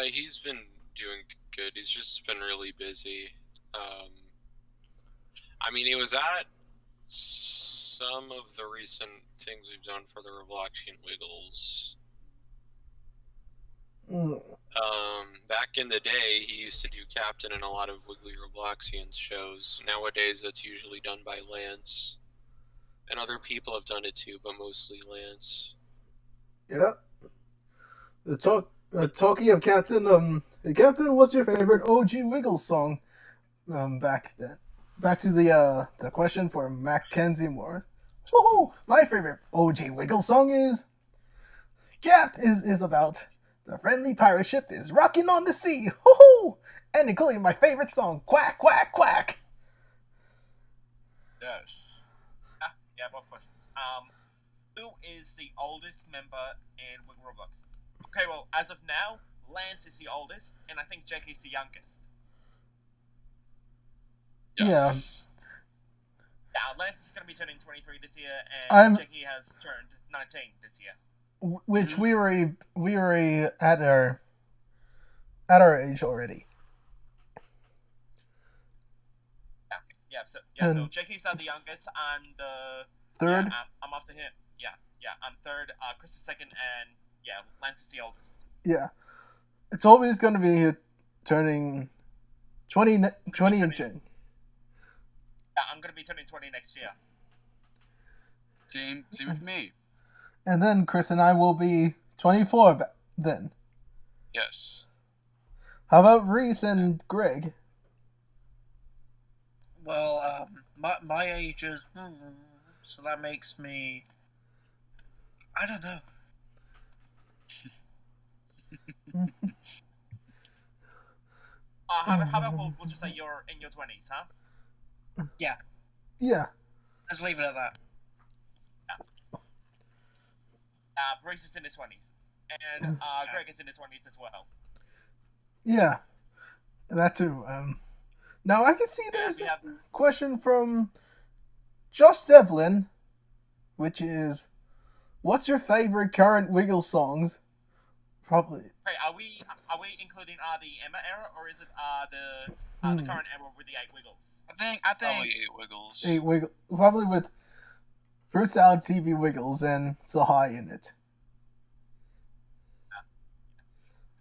S2: He's been doing good. He's just been really busy. I mean, he was at some of the recent things we've done for the Robloxian Wiggles. Back in the day, he used to do captain in a lot of Wiggly Robloxian shows. Nowadays, that's usually done by Lance. And other people have done it too, but mostly Lance.
S1: Yeah. Talking of Captain, Captain, what's your favorite OG Wiggles song? Back then. Back to the question for Mackenzie Moore. Woohoo! My favorite OG Wiggles song is is about the friendly pirate ship is rocking on the sea. Woohoo! And including my favorite song, Quack Quack Quack.
S3: Yes.
S4: Yeah, both questions. Who is the oldest member in WiggleROBLOX? Okay, well, as of now, Lance is the oldest, and I think Jackie's the youngest.
S2: Yes.
S4: Yeah, Lance is going to be turning 23 this year, and Jackie has turned 19 this year.
S1: Which we were at our age already.
S4: So Jackie's the youngest, and
S1: third.
S4: Yeah, I'm after him. Yeah, I'm third. Chris is second, and Lance is the oldest.
S1: Yeah, it's always going to be turning 20 in June.
S4: Yeah, I'm going to be turning 20 next year.
S3: Same with me.
S1: And then Chris and I will be 24 then.
S2: Yes.
S1: How about Reese and Greg?
S6: Well, my age is... So that makes me... I don't know.
S4: How about we'll just say you're in your 20s, huh?
S6: Yeah.
S1: Yeah.
S6: Let's leave it at that.
S4: Reese is in his 20s. And Greg is in his 20s as well.
S1: Yeah. That too. Now I can see there's a question from Josh Devlin, which is, what's your favorite current Wiggle songs? Probably.
S4: Hey, are we including the Emma era, or is it the current era with the 8 Wiggles?
S3: I think
S2: probably 8 Wiggles.
S1: 8 Wiggles, probably with Fruit Salad TV Wiggles and Sahai in it.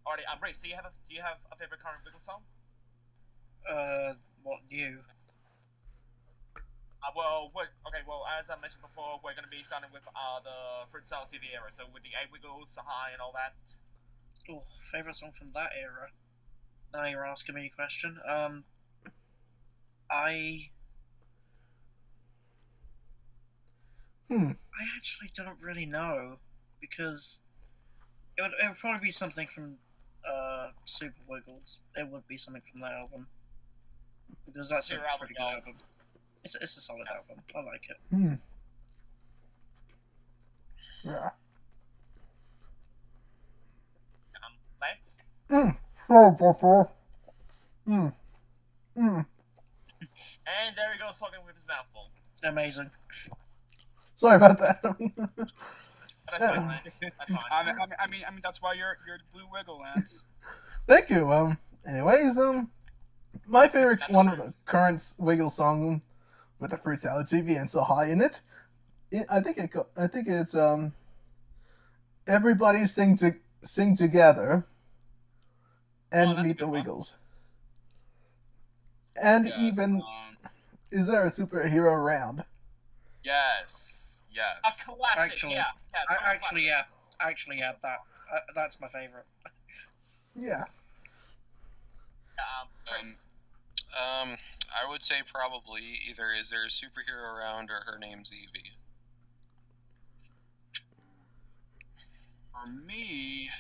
S4: Alrighty, Reese, do you have a favorite current Wiggle song?
S6: What new?
S4: Well, as I mentioned before, we're going to be starting with the Fruit Salad TV era, so with the 8 Wiggles, Sahai, and all that.
S6: Oh, favorite song from that era? Now you're asking me a question. I actually don't really know, because it would probably be something from Super Wiggles. It would be something from that album, because that's a pretty good album. It's a solid album. I like it.
S1: Yeah.
S4: Lance?
S1: And
S4: there he goes talking with his mouth full.
S6: Amazing.
S1: Sorry about that.
S4: That's fine, Lance. That's fine.
S3: I mean, that's why you're the Blue Wiggle, Lance.
S1: Thank you. Anyways, my favorite one of the current Wiggle song with the Fruit Salad TV and So High in it. I think it's Everybody Sing Together and Meet the Wiggles. And even Is There a Superhero Around?
S3: Yes.
S4: A classic.
S6: Actually, yeah. That's my favorite.
S1: Yeah.
S4: Chris.
S2: I would say probably either Is There a Superhero Around or Her Name's Evie.
S3: For me,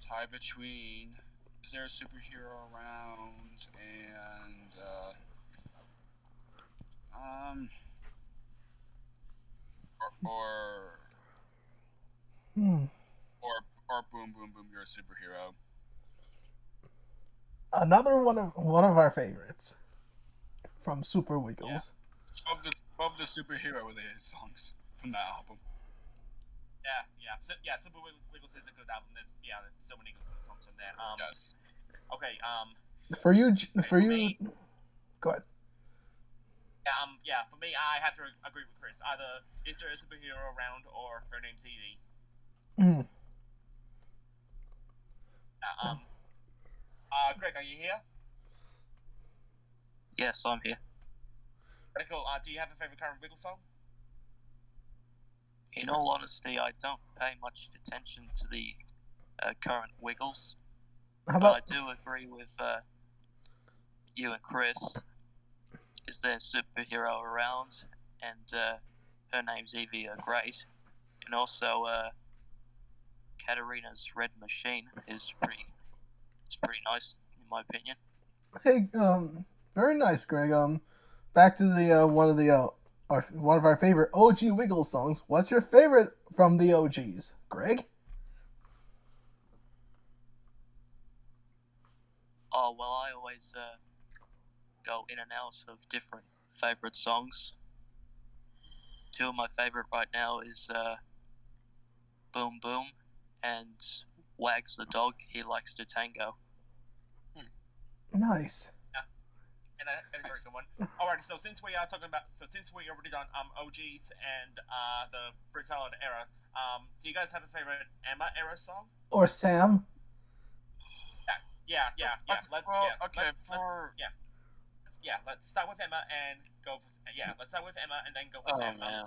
S3: tie between Is There a Superhero Around and or Boom Boom Boom, You're a Superhero.
S1: Another one of our favorites from Super Wiggles.
S3: Both the superhero related songs from that album.
S4: Yeah. Super Wiggles is a good album. There's so many good songs on there.
S3: Yes.
S4: Okay.
S1: For you,
S4: me,
S1: go ahead.
S4: For me, I have to agree with Chris. Either is there a superhero around, or her name's Evie.
S1: Mm.
S4: Greg, are you here?
S5: Yes, I'm here.
S4: Very cool. Do you have a favorite current Wiggle song?
S5: In all honesty, I don't pay much attention to the current Wiggles.
S1: How
S5: But I
S1: about
S5: do agree with you and Chris. Is there a superhero around? And her name's Evie are great. And also, Katarina's Red Machine is pretty nice, in my opinion.
S1: hey, very nice, Greg. Back to the one of our favorite OG Wiggles songs. What's your favorite from the OGs, Greg?
S5: Oh, well, I always go in and out of different favorite songs. Two of my favorite right now is Boom Boom and Wags the Dog. He likes to tango.
S1: Nice.
S4: And that's a very good one. Alright, so since we already done OGs and the Fruit Salad era, do you guys have a favorite Emma era song?
S1: Or Sam?
S4: Yeah. Let's start with Emma and go for let's start with Emma and then go for Sam.
S2: Man.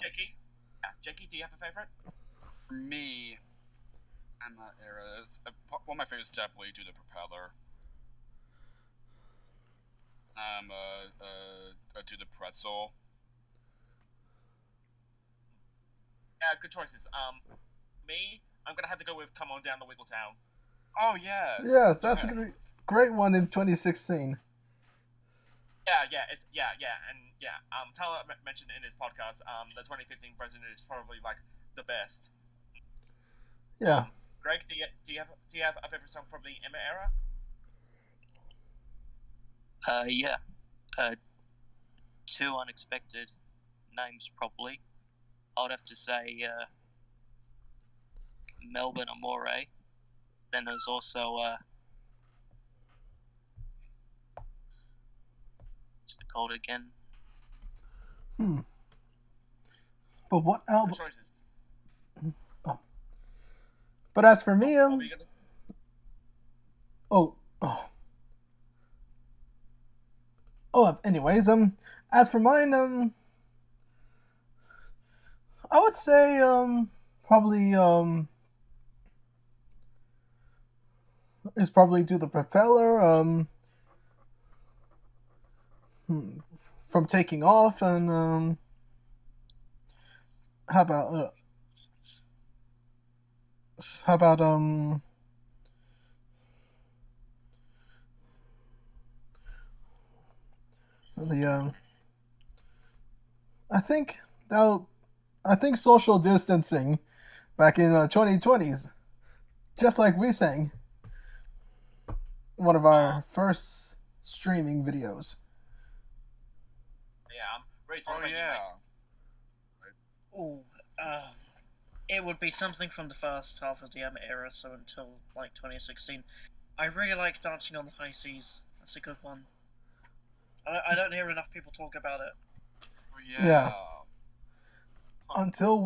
S4: Jackie, do you have a favorite?
S3: For me, Emma era, one of my favorites definitely Do the Propeller. Do the Pretzel.
S4: Yeah, good choices. Me, I'm gonna have to go with Come On Down the Wiggle Town.
S3: Oh yes.
S1: Yeah, that's a great one in 2016.
S4: Tyler mentioned in his podcast, the 2015 version is probably like the best.
S1: Yeah.
S4: Greg, do you have a favorite song from the Emma era?
S5: Yeah. Two unexpected names, probably. I would have to say Melbourne Amore. Then there's also what's it called again?
S1: But what album?
S4: Good choices.
S1: Oh. But as for me, anyways, as for mine, I would say, probably, is probably Do the Propeller, from Taking Off, and, how about, I think Social Distancing back in 2020s, just like we sang one of our first streaming videos.
S4: Yeah, Race.
S3: Oh yeah.
S6: It would be something from the first half of the Emma era, so until like 2016. I really like Dancing on the High Seas. That's a good one. I don't hear enough people talk about it.
S3: Oh yeah.
S1: Until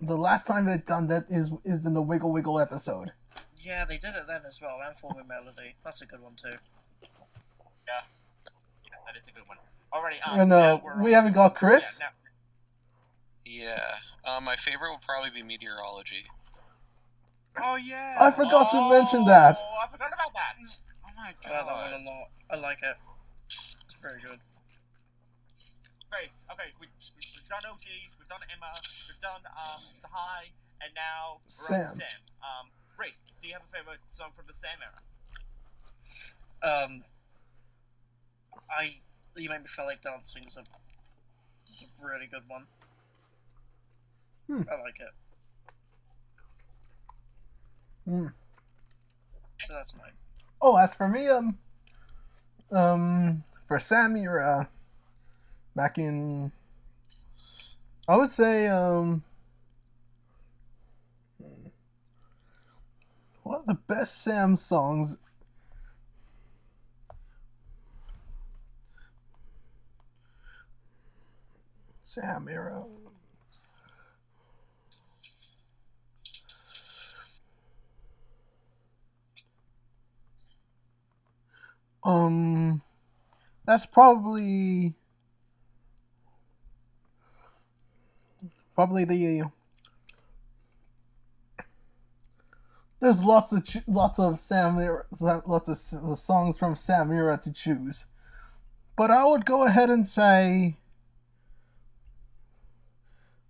S1: the last time they've done that is in the Wiggle Wiggle episode.
S6: Yeah, they did it then as well, and Forming Melody. That's a good one too.
S4: Yeah, that is a good one. Alrighty,
S1: and we haven't got Chris.
S2: My favorite would probably be Meteorology.
S3: Oh yeah.
S1: I forgot to mention that.
S4: Oh, I forgot about that.
S3: Oh my
S6: I like that
S3: god.
S6: one a lot. I like it. It's very good.
S4: Grace, okay, we've done OG, we've done Emma, we've done Sahai, and now we're on to Sam. Grace, do you have a favorite song from the Sam era?
S6: You Make Me Feel Like Dancing is a really good one. I like it. So that's mine.
S1: Oh, as for me, for Samira, back in, I would say, one of the best Sam songs. Samira. That's probably the. There's lots of Samira, lots of songs from Samira to choose, but I would go ahead and say,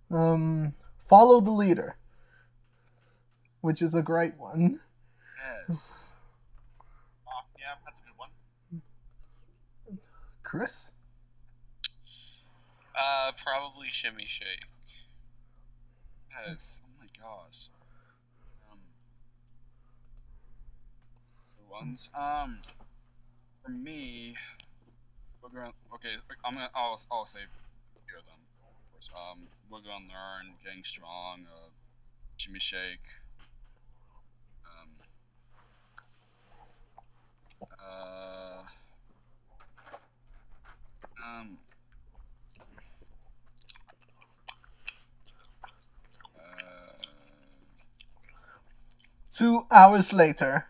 S1: "Follow the Leader," which is a great one.
S3: Yes.
S4: Yeah, that's a good one.
S1: Chris?
S2: Probably Shimmy Shake.
S3: Yes. Oh my gosh. The ones. For me, we're gonna. Okay, I'll say few of them. Of course. We're gonna learn, getting strong. Shimmy Shake. Um.
S1: 2 hours later.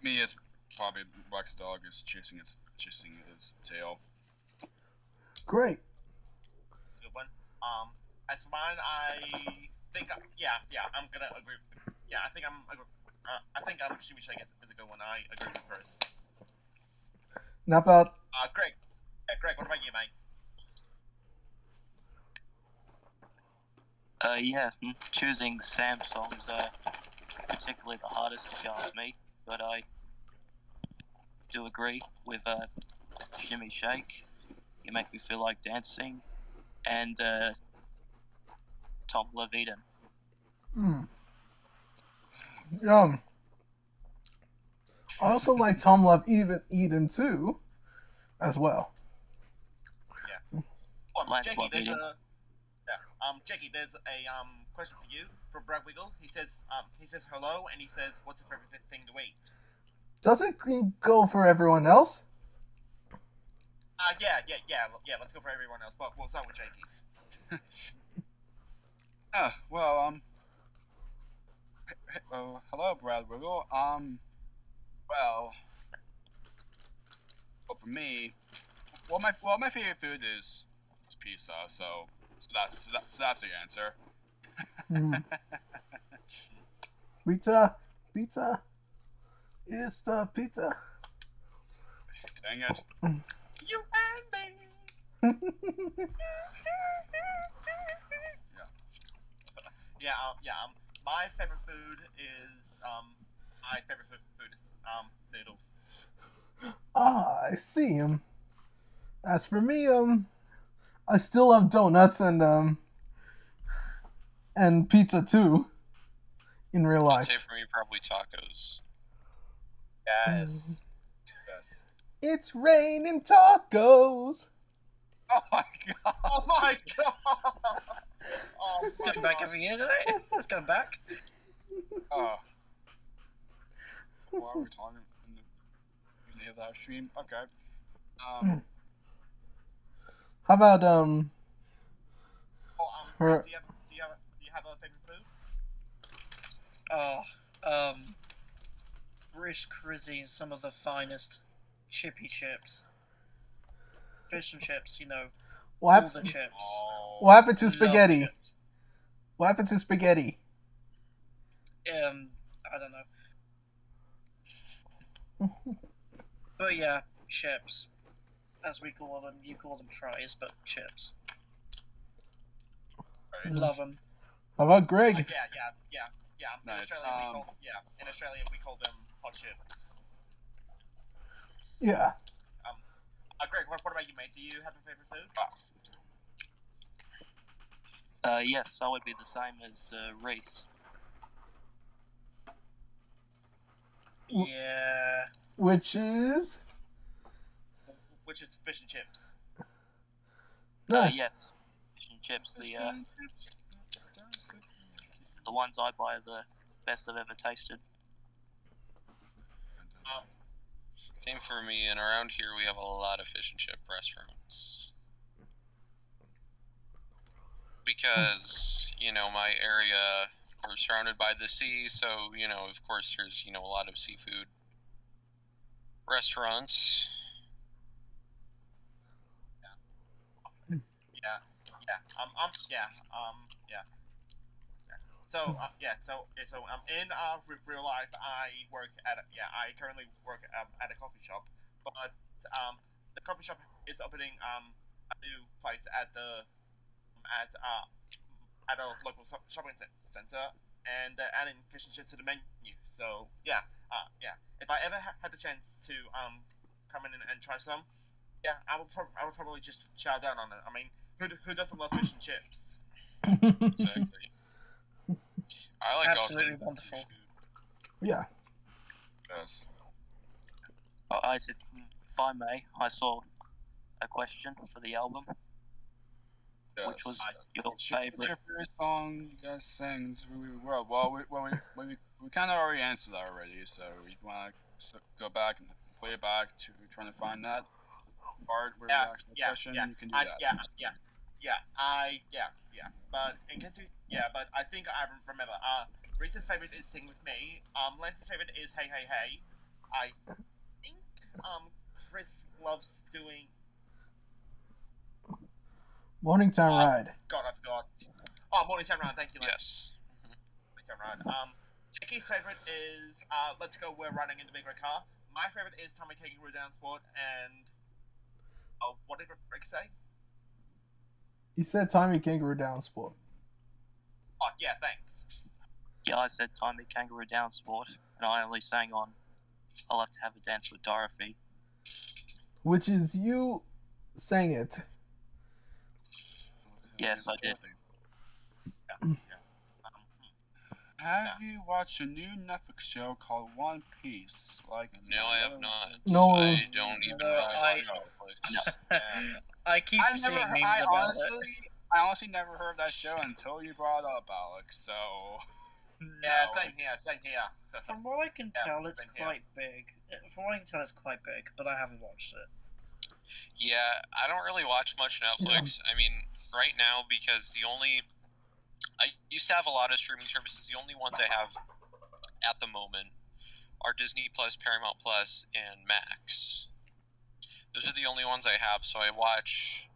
S3: Me, it's probably Black's dog is chasing his tail.
S1: Great.
S4: That's a good one. As for mine, I think, I'm gonna agree. Yeah, I think I'm Shimmy Shake is a good one. I agree with Chris.
S1: Now about
S4: Greg. Yeah, Greg, what about you, mate?
S5: Choosing Sam songs are particularly the hardest if you ask me, but I do agree with Shimmy Shake. You make me feel like dancing, and Tom Levine.
S1: I also like Tom Love Eden too, as well.
S4: Yeah. Jackie, there's a question for you from Brad Wiggle. He says hello, and he says, "What's your favorite thing to eat?"
S1: Doesn't go for everyone else?
S4: Yeah. Let's go for everyone else, but we'll start with Jakey.
S3: Hello, Brad Wiggle. Well, for me, my favorite food is pizza. So that's the answer.
S1: Pizza. It's the pizza.
S3: Dang it.
S4: You and me. My favorite food is noodles.
S1: I see. As for me, I still love donuts and pizza too. In real life.
S2: I'd say for me, probably tacos.
S3: Yes. Yes.
S1: It's raining tacos.
S3: Oh my god.
S4: Oh my god. Oh my
S6: Come back every year today. Let's come back.
S3: Oh. Why are we talking in the live stream? Okay.
S1: How about
S4: Chris, do you have a favorite food?
S6: British cuisine, some of the finest chippy chips. Fish and chips, all the chips.
S1: What happened to
S6: Love
S1: spaghetti?
S6: chips.
S1: What happened to spaghetti?
S6: I don't know. But yeah, chips. As we call them, you call them fries, but chips.
S3: Right.
S6: Love them.
S1: How about Greg?
S4: Yeah.
S3: Nice.
S4: In Australia we call them hot chips.
S1: Yeah.
S4: Greg, what about you, mate? Do you have a favorite food?
S5: Yes, I would be the same as Reese.
S6: Yeah.
S1: Which is
S4: fish and chips.
S1: nice.
S5: Yes, fish and chips. The ones I buy are the best I've ever tasted.
S2: Same for me, and around here we have a lot of fish and chip restaurants. Because, my area, we're surrounded by the sea, so, of course there's, a lot of seafood restaurants.
S4: So in real life, I currently work at a coffee shop, but the coffee shop is opening a new place at a local shopping center, and they're adding fish and chips to the menu. So if I ever had the chance to come in and try some, I would probably just chow down on it. I mean, who doesn't love fish and chips?
S2: Exactly. I like
S6: Absolutely
S2: all kinds
S6: wonderful.
S2: of seafood.
S1: Yeah.
S2: Yes.
S5: If I may, I saw a question for the album. Which was your favorite?
S3: What's your favorite song you guys sang? This really well. Well, we kind of already answered that already. So if you want to go back and play it back to trying to find that part where you asked the question, you can do that.
S4: But I think I remember. Reese's favorite is "Sing with Me." Lance's favorite is "Hey Hey Hey." I think Chris loves doing
S1: Morning Time Ride.
S4: God, I forgot. Oh, Morning Time Ride. Thank you, Lance.
S2: Yes.
S4: Morning Time Ride. Jackie's favorite is "Let's Go, We're Riding in the Big Red Car." My favorite is "Tommy Kangaroo Down Sport," and what did Rick say?
S1: He said Tommy Kangaroo Down Sport.
S4: Oh, yeah, thanks.
S5: Yeah, I said Time at Kangaroo Down Sport, and I only sang on I'll Have to Have a Dance with Dorothy.
S1: Which is you sang it.
S5: Yes, I did.
S3: Have you watched a new Netflix show called One Piece?
S2: No, I have not.
S1: No.
S2: I don't even watch Netflix.
S6: I keep seeing memes about it.
S3: I honestly never heard of that show until you brought it up, Alex. So
S4: Yeah, same here.
S6: From what I can tell, it's
S4: same here.
S6: quite big. From what I can tell, it's quite big, but I haven't watched it.
S2: Yeah, I don't really watch much Netflix. I mean, right now, because I used to have a lot of streaming services. The only ones I have at the moment are Disney Plus, Paramount Plus, and Max. Those are the only ones I have, so I watch,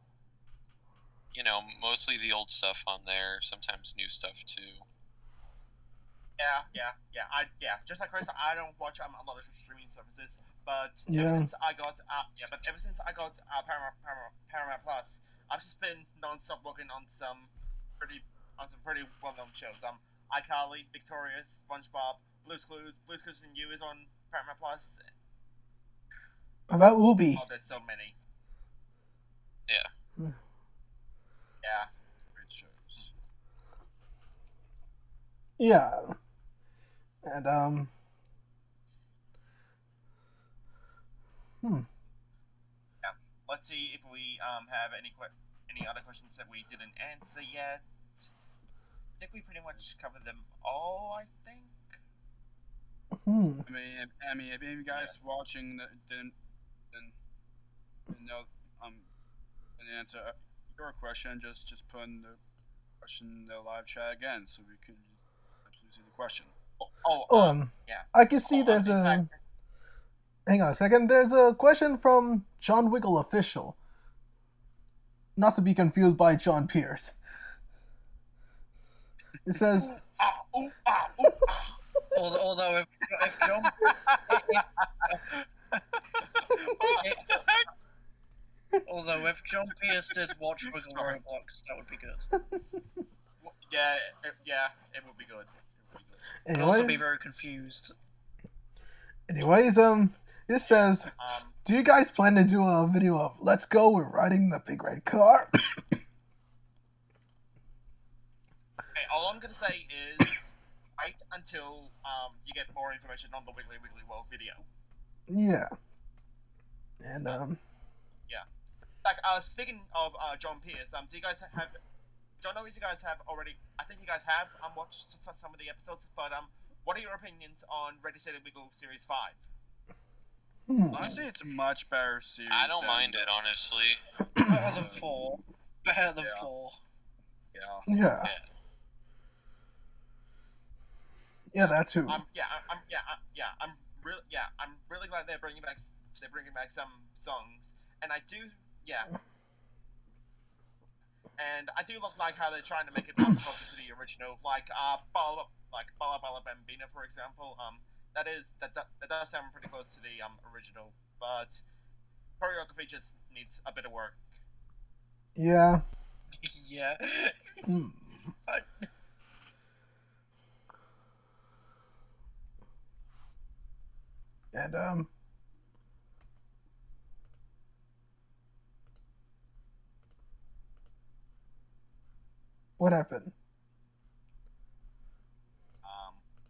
S2: mostly the old stuff on there, sometimes new stuff too.
S4: Just like Chris, I don't watch a lot of streaming services, but
S1: Yeah.
S4: ever since I got Paramount Plus, I've just been non-stop working on some pretty well-known shows. iCarly, Victorious, SpongeBob, Blue's Clues and You is on Paramount Plus.
S1: How about Ubi?
S4: Oh, there's so many.
S2: Yeah.
S4: Yeah.
S3: great shows.
S1: Yeah. And
S4: Let's see if we have any other questions that we didn't answer yet. I think we pretty much covered them all. I think.
S3: I mean, if any of you guys watching that didn't know didn't answer your question, just put in the question in the live chat again, so we can absolutely see the question.
S4: Yeah.
S1: I can see there's
S4: in
S1: a.
S4: fact-
S1: Hang on a second. There's a question from John Wiggle Official. Not to be confused by John Pierce. It says,
S6: Although if John, although if John Pierce did watch Wiggle-ROBLOX, that would be good.
S4: Yeah, it would be good.
S6: I'd also be very confused.
S1: Anyways, it says, do you guys plan to do a video of "Let's Go, We're Riding the Big Red Car"?
S4: Okay, all I'm gonna say is wait until you get more information on the Wiggly Wiggly World video.
S1: Yeah. And
S4: Like speaking of John Pierce, do you guys have? Don't know if you guys have already. I think you guys have watched some of the episodes, but what are your opinions on Ready Steady Wiggle Series 5?
S3: Honestly, it's a much better series.
S2: I don't mind it, honestly.
S6: Better than 4. Better than 4.
S1: Yeah. Yeah, that too.
S4: I'm really glad they're bringing back some songs, and I do like how they're trying to make it more closer to the original, like Bala Bala Bambina, for example. That does sound pretty close to the original, but choreography just needs a bit of work.
S1: Yeah.
S6: Yeah.
S1: And what happened?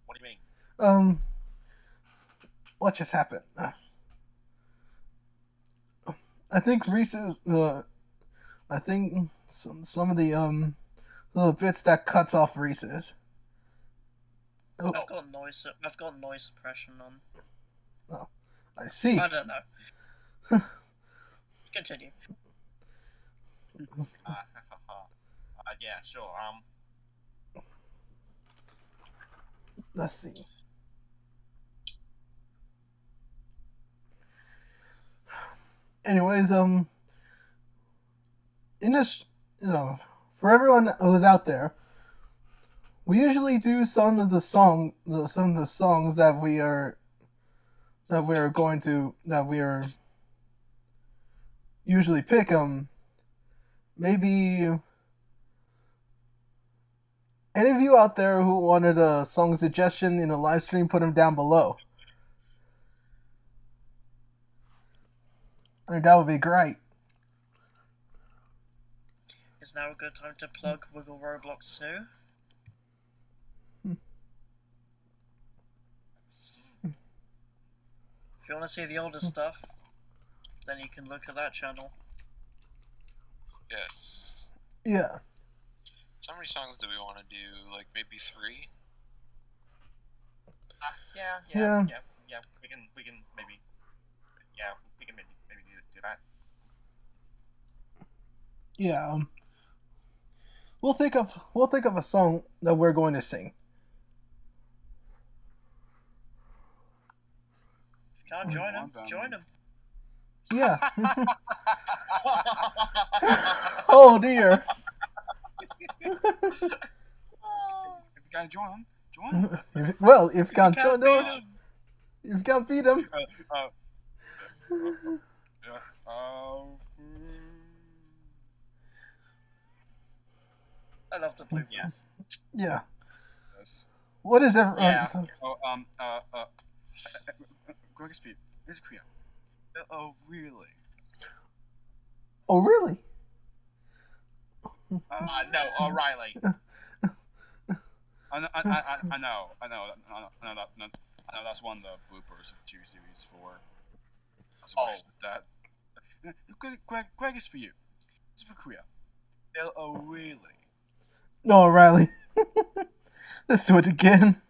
S4: What do you mean?
S1: What just happened? I think Reese's I think some of the little bits that cuts off Reese's. Oh,
S6: I've got noise suppression on.
S1: oh, I see.
S6: I don't know. Continue.
S4: Yeah, sure.
S1: Let's see. Anyways, in this, for everyone who's out there, we usually do some of the songs that we usually pick. Maybe any of you out there who wanted a song suggestion in a live stream, put them down below. And that would be great.
S6: Is now a good time to plug WiggleROBLOX 2? If you want to see the older stuff, then you can look at that channel.
S2: Yes.
S1: Yeah.
S2: So how many songs do we want to do? Like maybe 3?
S4: Yeah. We can maybe. Yeah, we can maybe do that.
S1: Yeah. We'll think of a song that we're going to sing.
S6: If you can't join them, join them.
S1: Yeah. Oh dear.
S3: If you gotta join them, join them.
S1: If you can't join them, if you can't beat them.
S6: I love the blue ones.
S1: Yeah.
S3: Yes.
S1: What is everyone?
S4: Yeah.
S3: Greg's feet. Here's Korea. Oh, really?
S1: Oh really?
S4: No, O'Reilly.
S3: I know that's one of the bloopers of 2 series 4. That's why I said that. Greg is for you. It's for Korea. Oh, really?
S1: No, Riley. Let's do it again.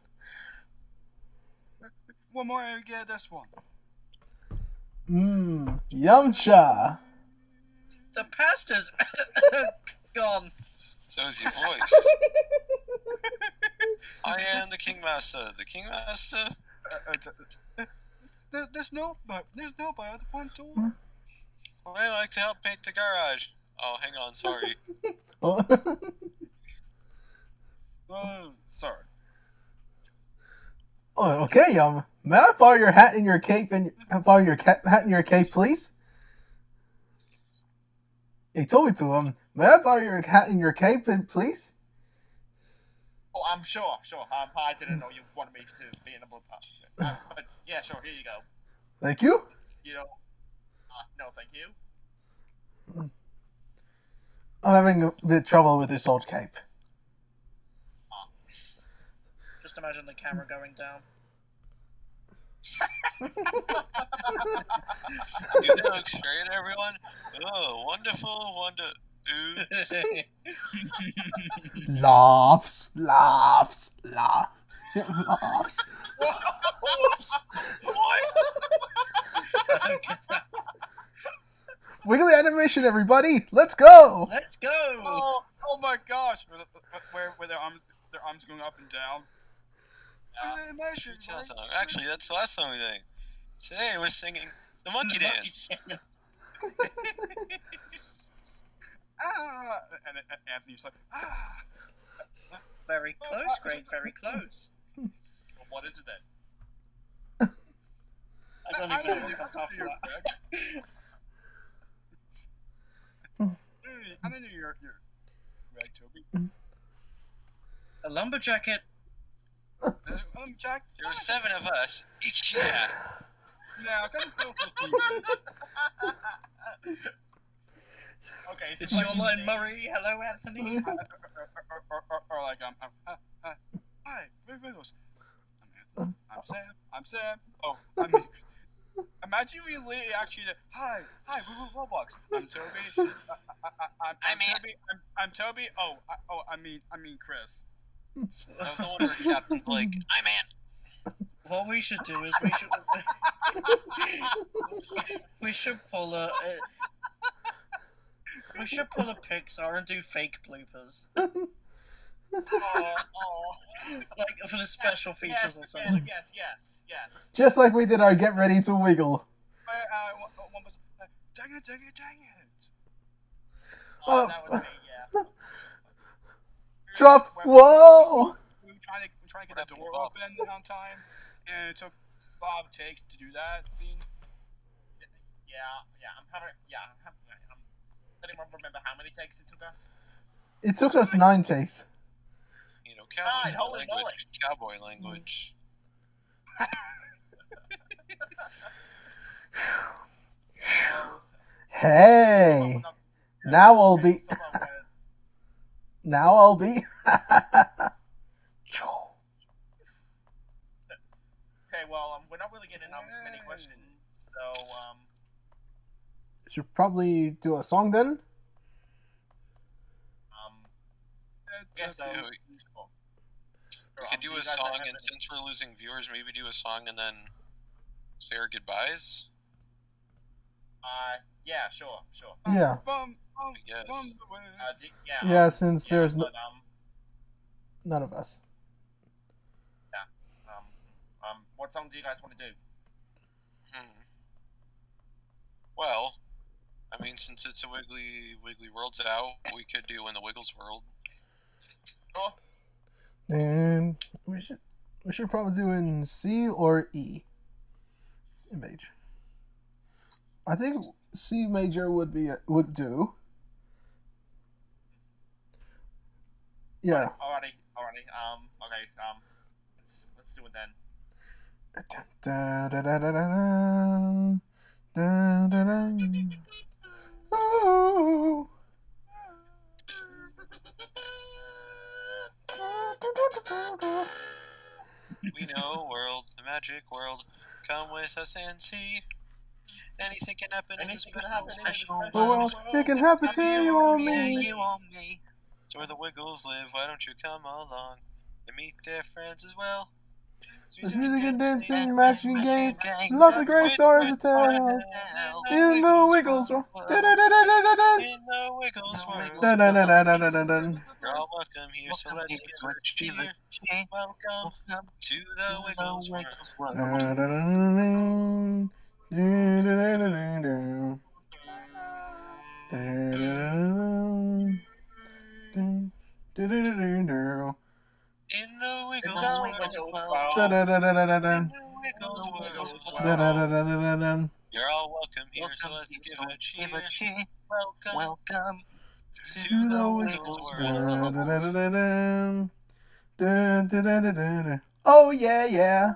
S3: One more and get this one.
S1: Yumcha.
S6: The pasta's gone.
S2: So is your voice. I am the Kingmaster. The Kingmaster?
S3: There's nobody at the front door.
S2: I like to help paint the garage. Oh, hang on, sorry.
S1: Oh.
S3: Sorry.
S1: Oh, okay, may I borrow your hat and your cape borrow your hat and your cape, please? Hey, Toby Poo, may I borrow your hat and your cape, please?
S4: Oh, I'm sure. I didn't know you wanted me to be in a blue part. But yeah, sure. Here you go.
S1: Thank you.
S4: No, thank you.
S1: I'm having a bit of trouble with this old cape.
S6: Just imagine the camera going down.
S2: Do that look straight, everyone? Oh, wonderful, oops.
S1: Laughs, laughs, laughs, laughs.
S3: What?
S6: I don't get that.
S1: Wiggly animation, everybody! Let's go!
S6: Let's go!
S3: Oh my gosh! Where their arms going up and down.
S2: Should tell song. Actually, that's the last song we sang. Today we're singing the monkey dance.
S3: And Anthony's like, ah.
S6: Very close, Greg, very close.
S4: Well, what is it then?
S6: I don't even know what comes after that.
S3: I don't know you're Greg, Toby.
S6: A lumberjacket.
S3: Jack,
S2: There were 7 of us. Yeah.
S3: yeah, I kind of feel so
S4: Okay,
S6: It's your line, Murray. Hello, Anthony.
S3: or like hi, Wiggles. I'm Anthony. I'm Sam. Oh, I'm Nick. Imagine we literally actually said, hi, WiggleROBLOX. I'm Toby. I'm Toby. I'm Toby. I mean Chris.
S2: I was the one where Captain's like, I'm Ant.
S6: What we should do is we should pull a Pixar and do fake bloopers, like for the special features or something.
S4: Yes.
S1: Just like we did our Get Ready to Wiggle.
S3: Dang it.
S1: Oh.
S4: That was me, yeah.
S1: Drop! Whoa!
S3: We were trying to get the door open on time, and it took 5 takes to do that scene.
S4: I don't even remember how many takes it took us.
S1: It took us 9 takes.
S2: You know,
S4: God, holy
S2: cowboy language.
S1: Hey! Now I'll be. Now I'll be.
S4: Okay, well, we're not really getting many questions, so
S1: Should probably do a song then.
S4: guess so.
S2: Yeah, we could do a song, and since we're losing viewers, maybe do a song and then say our goodbyes.
S4: Yeah, sure.
S1: Yeah.
S2: Yes.
S1: Yeah, since there's
S4: but,
S1: none of us.
S4: what song do you guys want to do?
S2: Well, I mean, since it's a Wiggly Wiggly World's out, we could do In the Wiggles World.
S4: Sure.
S1: And we should probably do in C or E. Major. I think C major would do. Yeah.
S4: Alrighty. Okay. Let's do it then.
S1: Oh.
S2: We know a world, the magic world. Come with us and see. Anything can happen in this special world.
S1: It can happen to you or me.
S2: It's where the Wiggles live. Why don't you come along and meet their friends as well?
S1: There's music and dancing, matching games, lots of great stories to tell. In the Wiggles World.
S2: In the Wiggles World. You're all welcome here, so let's give a cheer. Welcome to the Wiggles World. In the Wiggles World. You're all welcome here, so let's give a cheer. Welcome to the Wiggles World.
S1: Oh yeah, yeah.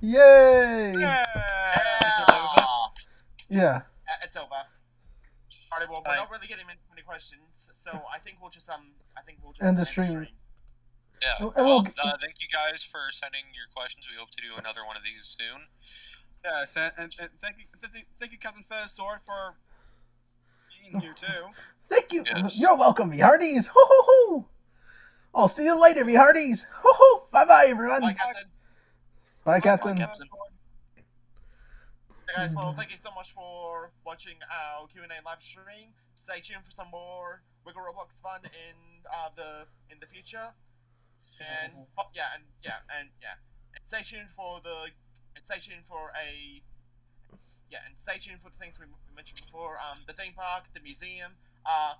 S1: Yay!
S6: Is it over?
S1: Yeah.
S4: It's over. Alright, well, we're not really getting many questions. So I think we'll just
S1: end the stream.
S2: Yeah.
S1: And
S2: Well,
S1: we'll-
S2: thank you guys for sending your questions. We hope to do another one of these soon.
S3: Yes, and thank you, Captain Featherstore, for being here too.
S1: Thank you.
S2: Yes.
S1: You're welcome, me hearties. Ho ho ho. I'll see you later, me hearties. Ho ho. Bye bye, everyone.
S4: Bye, Captain.
S1: Bye, Captain.
S5: Captain.
S4: Hey guys, well, thank you so much for watching our Q&A live stream. Stay tuned for some more WiggleROBLOX fun in the future. And and stay tuned for stay tuned for the things we mentioned before. The theme park, the museum,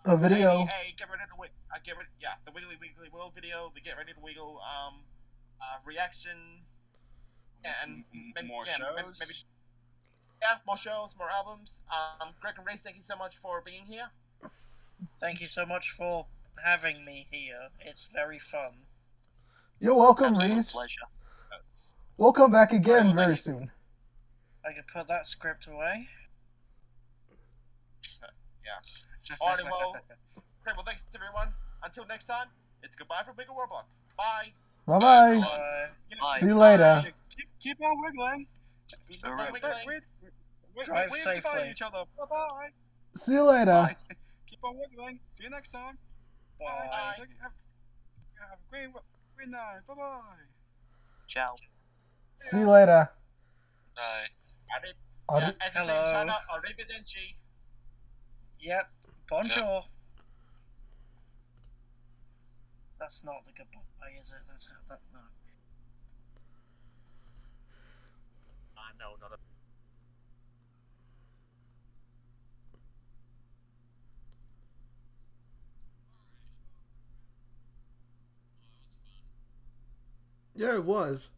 S1: A video.
S4: the Wiggly Wiggly World video, the Get Ready to Wiggle reaction, and
S3: More shows.
S4: More shows, more albums. Greg and Reese, thank you so much for being here.
S6: Thank you so much for having me here. It's very fun.
S1: You're welcome,
S5: Absolute
S1: Reese.
S5: pleasure.
S1: We'll come back again
S4: Well, thank
S1: very
S4: you.
S1: soon.
S6: I can put that script away.
S4: Alright, well, great. Well, thanks everyone. Until next time, it's goodbye from WiggleROBLOX. Bye.
S1: Bye bye.
S5: Bye.
S1: See you later.
S3: Keep on wiggling.
S5: All right.
S6: Drive
S3: Wave
S6: safely.
S3: goodbye to each other. Bye bye.
S1: See you later.
S5: Bye.
S3: Keep on wiggling. See you next time.
S6: Bye.
S3: Have a great night. Bye bye.
S5: Ciao.
S1: See you later.
S2: Bye.
S4: As I say in
S6: Hello.
S4: China, arrivederci.
S6: Yep. Bonjour. That's not the goodbye, is it? That's how that. No.
S5: No, not a.
S1: Yeah, it was.